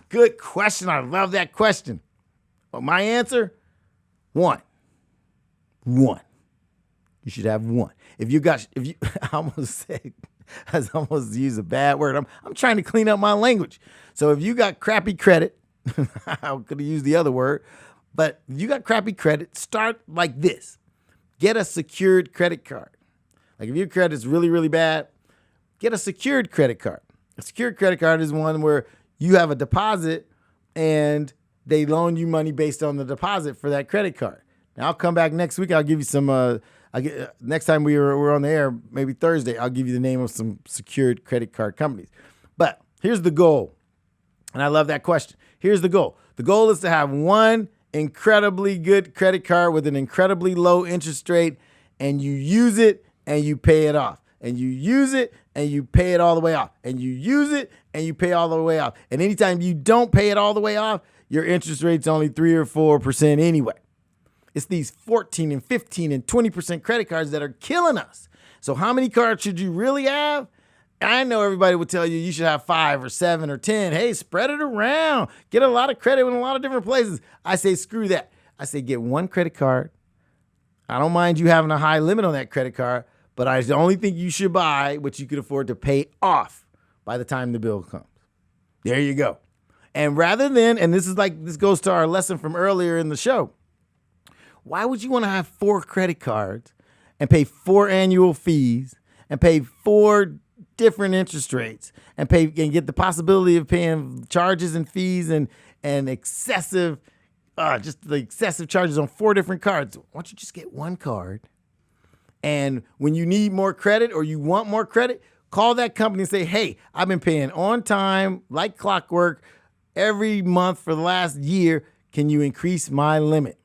Good question. I love that question. Well, my answer, one. You should have one. I almost used a bad word. I'm trying to clean up my language. So if you got crappy credit, I could have used the other word, but if you got crappy credit, start like this. Get a secured credit card. Like if your credit's really, really bad, get a secured credit card. A secured credit card is one where you have a deposit and they loan you money based on the deposit for that credit card. Now I'll come back next week. I'll give you some, next time we're on the air, maybe Thursday, I'll give you the name of some secured credit card companies. But here's the goal. And I love that question. Here's the goal. The goal is to have one incredibly good credit card with an incredibly low interest rate, and you use it and you pay it off. And you use it and you pay it all the way off. And you use it and you pay all the way off. And anytime you don't pay it all the way off, your interest rate's only 3 or 4% anyway. It's these 14 and 15 and 20% credit cards that are killing us. So how many cards should you really have? I know everybody would tell you should have 5 or 7 or 10. Hey, spread it around. Get a lot of credit in a lot of different places. I say, screw that. I say, get one credit card. I don't mind you having a high limit on that credit card, but I only think you should buy what you could afford to pay off by the time the bill comes. There you go. And rather than, and this goes to our lesson from earlier in the show, why would you want to have 4 credit cards and pay 4 annual fees and pay 4 different interest rates and get the possibility of paying charges and fees and excessive, just the excessive charges on 4 different cards? Why don't you just get one card? And when you need more credit or you want more credit, call that company and say, hey, I've been paying on time, like clockwork, every month for the last year. Can you increase my limit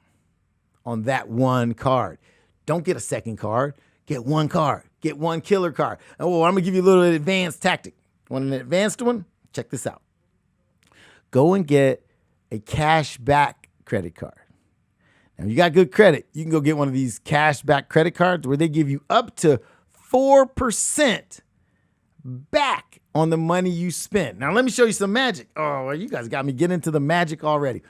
on that one card? Don't get a second card. Get one card. Get one killer card. Oh, I'm going to give you a little advanced tactic. Want an advanced one? Check this out. Go and get a cash back credit card. Now, if you got good credit, you can go get one of these cash back credit cards where they give you up to 4% back on the money you spent. Now, let me show you some magic. Oh, you guys got me getting into the magic already.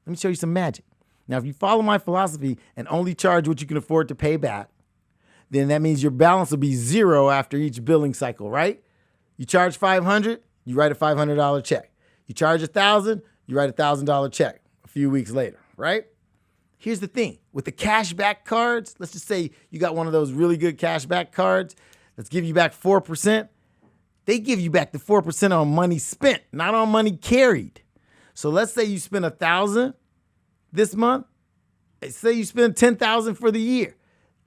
Let me show you some magic. Now, if you follow my philosophy and only charge what you can afford to pay back, then that means your balance will be 0 after each billing cycle, right? You charge $500, you write a $500 check. You charge $1,000, you write a $1,000 check a few weeks later, right? Here's the thing. With the cashback cards, let's just say you got one of those really good cashback cards that's give you back 4%. They give you back the 4% on money spent, not on money carried. So let's say you spend $1,000 this month. Say you spend $10,000 for the year.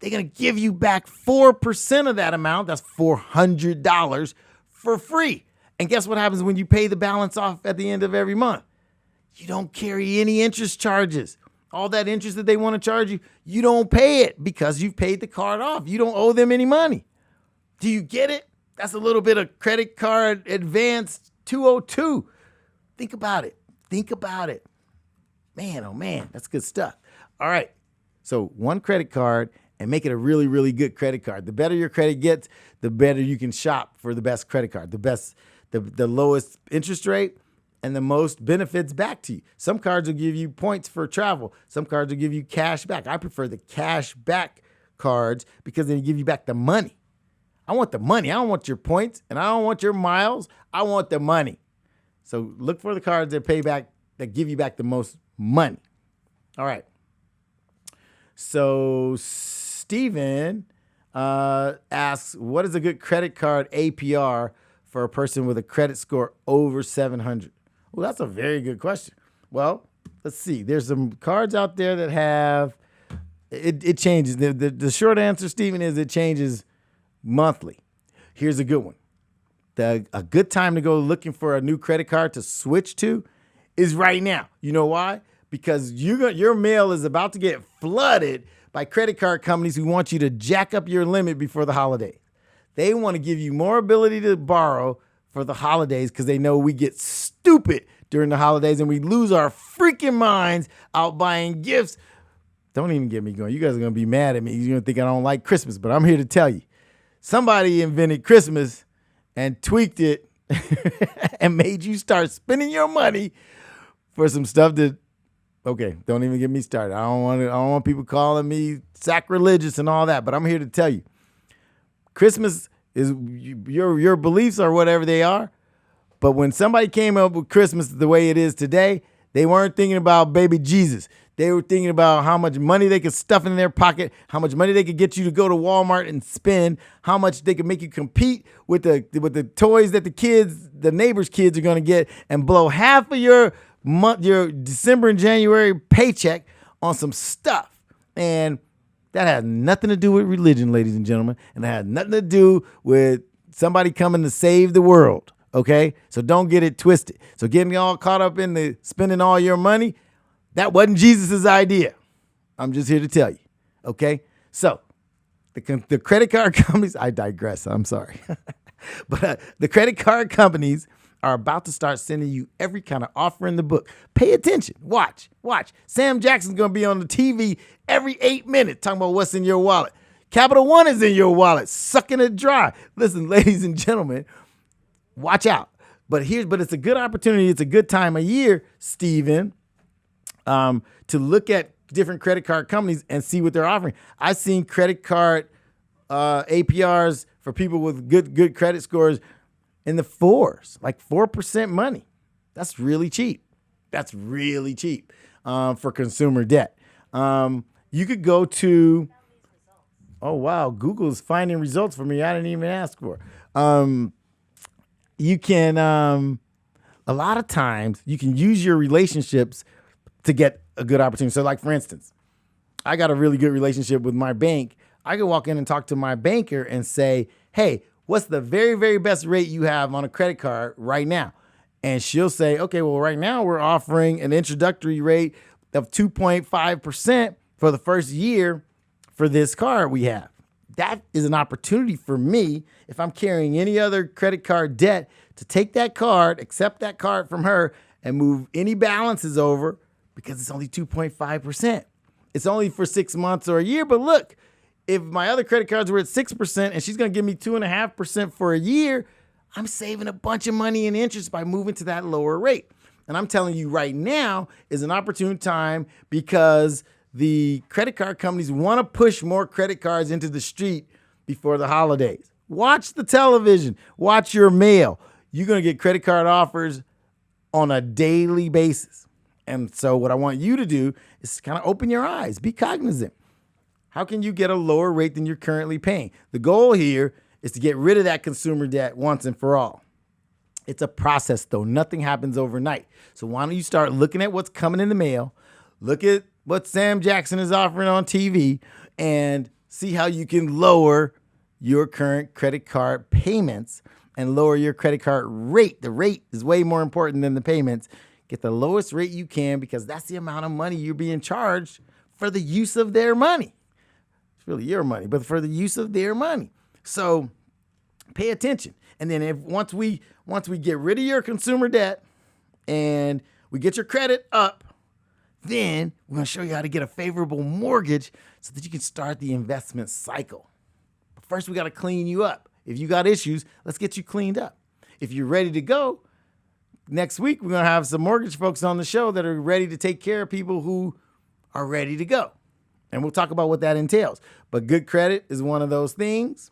they're going to give you back 4% of that amount. That's $400 for free. And guess what happens when you pay the balance off at the end of every month? You don't carry any interest charges. All that interest that they want to charge you, you don't pay it because you've paid the card off. You don't owe them any money. Do you get it? That's a little bit of credit card advanced 202. Think about it. Think about it. Man, oh man, that's good stuff. All right. So one credit card and make it a really, really good credit card. The better your credit gets, the better you can shop for the best credit card, the lowest interest rate and the most benefits back to you. Some cards will give you points for travel. Some cards will give you cash back. I prefer the cash back cards because they give you back the money. I want the money. I don't want your points and I don't want your miles. I want the money. So look for the cards that pay back, that give you back the most money. All right. So Steven asks, what is a good credit card APR for a person with a credit score over 700? Well, that's a very good question. Well, let's see. There's some cards out there that have, it changes. The short answer, Steven, is it changes monthly. Here's a good one. A good time to go looking for a new credit card to switch to is right now. You know why? Because your mail is about to get flooded by credit card companies who want you to jack up your limit before the holidays. They want to give you more ability to borrow for the holidays because they know we get stupid during the holidays and we lose our freaking minds out buying gifts. Don't even get me going. You guys are going to be mad at me. You're going to think I don't like Christmas, but I'm here to tell you. Somebody invented Christmas and tweaked it and made you start spending your money for some stuff that, okay, don't even get me started. I don't want people calling me sacrilegious and all that, but I'm here to tell you. Christmas is your beliefs are whatever they are. But when somebody came up with Christmas the way it is today, they weren't thinking about baby Jesus. They were thinking about how much money they could stuff in their pocket, how much money they could get you to go to Walmart and spend, how much they could make you compete with the toys that the neighbors' kids are going to get, and blow half of your December and January paycheck on some stuff. And that has nothing to do with religion, ladies and gentlemen, and it has nothing to do with somebody coming to save the world. Okay, so don't get it twisted. So getting all caught up in the spending all your money, that wasn't Jesus's idea. I'm just here to tell you. Okay, so the credit card companies, I digress. I'm sorry, but the credit card companies are about to start sending you every kind of offer in the book. Pay attention. Watch. Sam Jackson's going to be on the TV every 8 minutes talking about what's in your wallet. Capital One is in your wallet, sucking it dry. Listen, ladies and gentlemen, watch out. But it's a good opportunity. It's a good time of year, Steven, to look at different credit card companies and see what they're offering. I've seen credit card APRs for people with good credit scores in the 4s, like 4% money. That's really cheap. For consumer debt. You could go to, oh wow, Google's finding results for me I didn't even ask for. You can, a lot of times you can use your relationships to get a good opportunity. So like, for instance, I got a really good relationship with my bank. I could walk in and talk to my banker and say, hey, what's the very, very best rate you have on a credit card right now? And she'll say, okay, well, right now we're offering an introductory rate of 2.5% for the first year for this card we have. That is an opportunity for me, if I'm carrying any other credit card debt, to take that card, accept that card from her, and move any balances over because it's only 2.5%. It's only for 6 months or a year. But look, if my other credit cards were at 6% and she's going to give me 2.5% for a year, I'm saving a bunch of money in interest by moving to that lower rate. And I'm telling you right now is an opportune time because the credit card companies want to push more credit cards into the street before the holidays. Watch the television. Watch your mail. You're going to get credit card offers on a daily basis. And so what I want you to do is kind of open your eyes. Be cognizant. How can you get a lower rate than you're currently paying? The goal here is to get rid of that consumer debt once and for all. It's a process, though. Nothing happens overnight. So why don't you start looking at what's coming in the mail, look at what Sam Jackson is offering on TV, and see how you can lower your current credit card payments and lower your credit card rate. The rate is way more important than the payments. Get the lowest rate you can because that's the amount of money you're being charged for the use of their money. It's really your money, but for the use of their money. So pay attention. And then once we get rid of your consumer debt and we get your credit up, then we're going to show you how to get a favorable mortgage so that you can start the investment cycle. But first, we got to clean you up. If you got issues, let's get you cleaned up. If you're ready to go, next week, we're going to have some mortgage folks on the show that are ready to take care of people who are ready to go. And we'll talk about what that entails. But good credit is one of those things.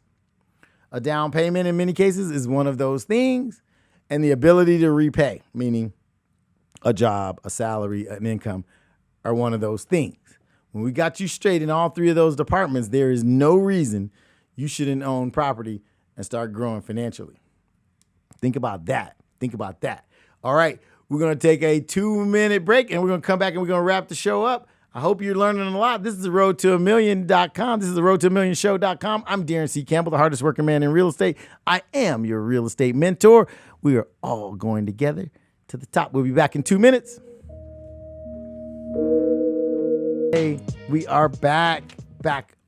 A down payment in many cases is one of those things. And the ability to repay, meaning a job, a salary, an income, are one of those things. When we got you straight in all three of those departments, there is no reason you shouldn't own property and start growing financially. Think about that. Think about that. All right, we're going to take a 2-minute break and we're going to come back and we're going to wrap the show up. I hope you're learning a lot. This is the roadtoamillion.com. This is the roadtoamillionshow.com. I'm Daron C. Campbell, the hardest working man in real estate. I am your real estate mentor. We are all going together to the top. We'll be back in 2 minutes. Hey, we are back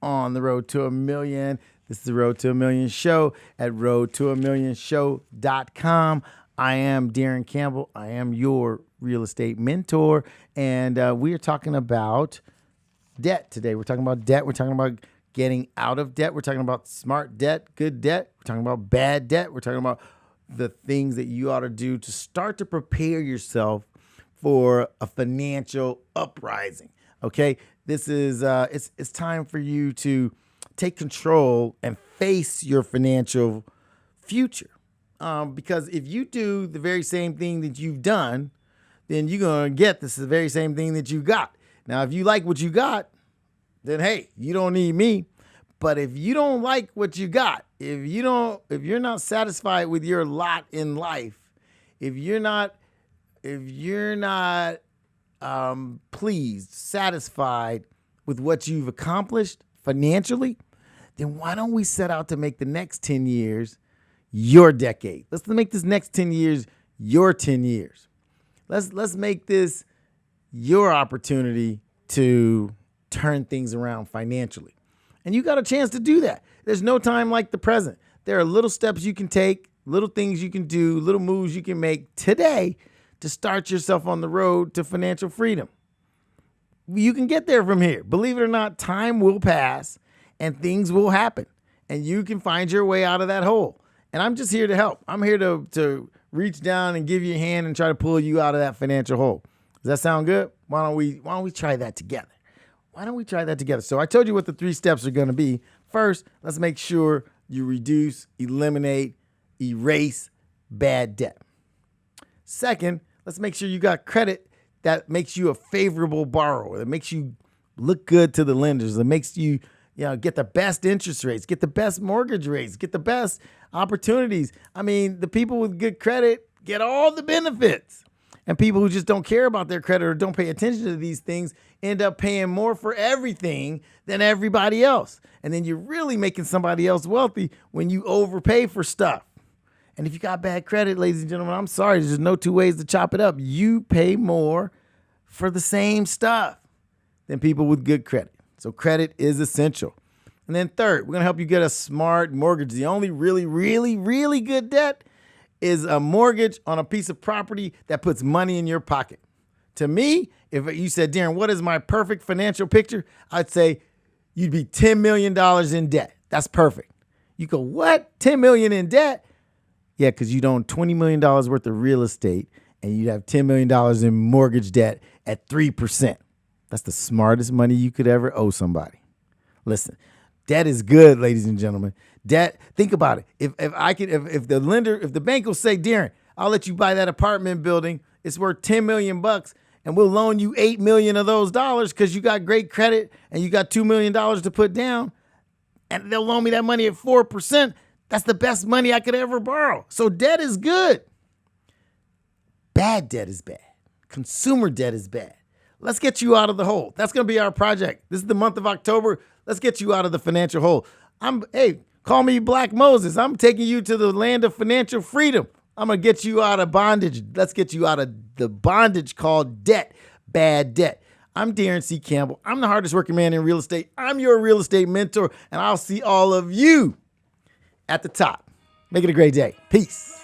on the Road to a Million. This is the Road to a Million show at roadtoamillionshow.com. I am Daron Campbell. I am your real estate mentor, and we are talking about debt today. We're talking about debt. We're talking about getting out of debt. We're talking about smart debt, good debt. We're talking about bad debt. We're talking about the things that you ought to do to start to prepare yourself for a financial uprising. Okay, this is it's time for you to take control and face your financial future. Because if you do the very same thing that you've done, then you're going to get the very same thing that you got. Now, if you like what you got, then hey, you don't need me. But if you don't like what you got, if you're not satisfied with your lot in life, if you're not pleased, satisfied with what you've accomplished financially, then why don't we set out to make the next 10 years your decade? Let's make this next 10 years your 10 years. Let's make this your opportunity to turn things around financially. And you got a chance to do that. There's no time like the present. There are little steps you can take, little things you can do, little moves you can make today to start yourself on the road to financial freedom. You can get there from here. Believe it or not, time will pass and things will happen. And you can find your way out of that hole. And I'm just here to help. I'm here to reach down and give you a hand and try to pull you out of that financial hole. Does that sound good? Why don't we try that together? So I told you what the 3 steps are going to be. First, let's make sure you reduce, eliminate, erase bad debt. Second, let's make sure you got credit that makes you a favorable borrower, that makes you look good to the lenders, that makes you get the best interest rates, get the best mortgage rates, get the best opportunities. I mean, the people with good credit get all the benefits. And people who just don't care about their credit or don't pay attention to these things end up paying more for everything than everybody else. And then you're really making somebody else wealthy when you overpay for stuff. And if you got bad credit, ladies and gentlemen, I'm sorry, there's no 2 ways to chop it up. You pay more for the same stuff than people with good credit. So credit is essential. And then third, we're going to help you get a smart mortgage. The only really, really, really good debt is a mortgage on a piece of property that puts money in your pocket. To me, if you said, Daron, what is my perfect financial picture? I'd say you'd be $10 million in debt. That's perfect. You go, what? $10 million in debt? Yeah, because you'd own $20 million worth of real estate and you'd have $10 million in mortgage debt at 3%. That's the smartest money you could ever owe somebody. Listen, debt is good, ladies and gentlemen. Debt, think about it. If the bank will say, Daron, I'll let you buy that apartment building. It's worth $10 million and we'll loan you $8 million of those dollars because you got great credit and you got $2 million to put down. And they'll loan me that money at 4%. That's the best money I could ever borrow. So debt is good. Bad debt is bad. Consumer debt is bad. Let's get you out of the hole. That's going to be our project. This is the month of October. Let's get you out of the financial hole. Hey, call me Black Moses. I'm taking you to the land of financial freedom. I'm going to get you out of bondage. Let's get you out of the bondage called debt, bad debt. I'm Daron C. Campbell. I'm the hardest working man in real estate. I'm your real estate mentor, and I'll see all of you at the top. Make it a great day. Peace.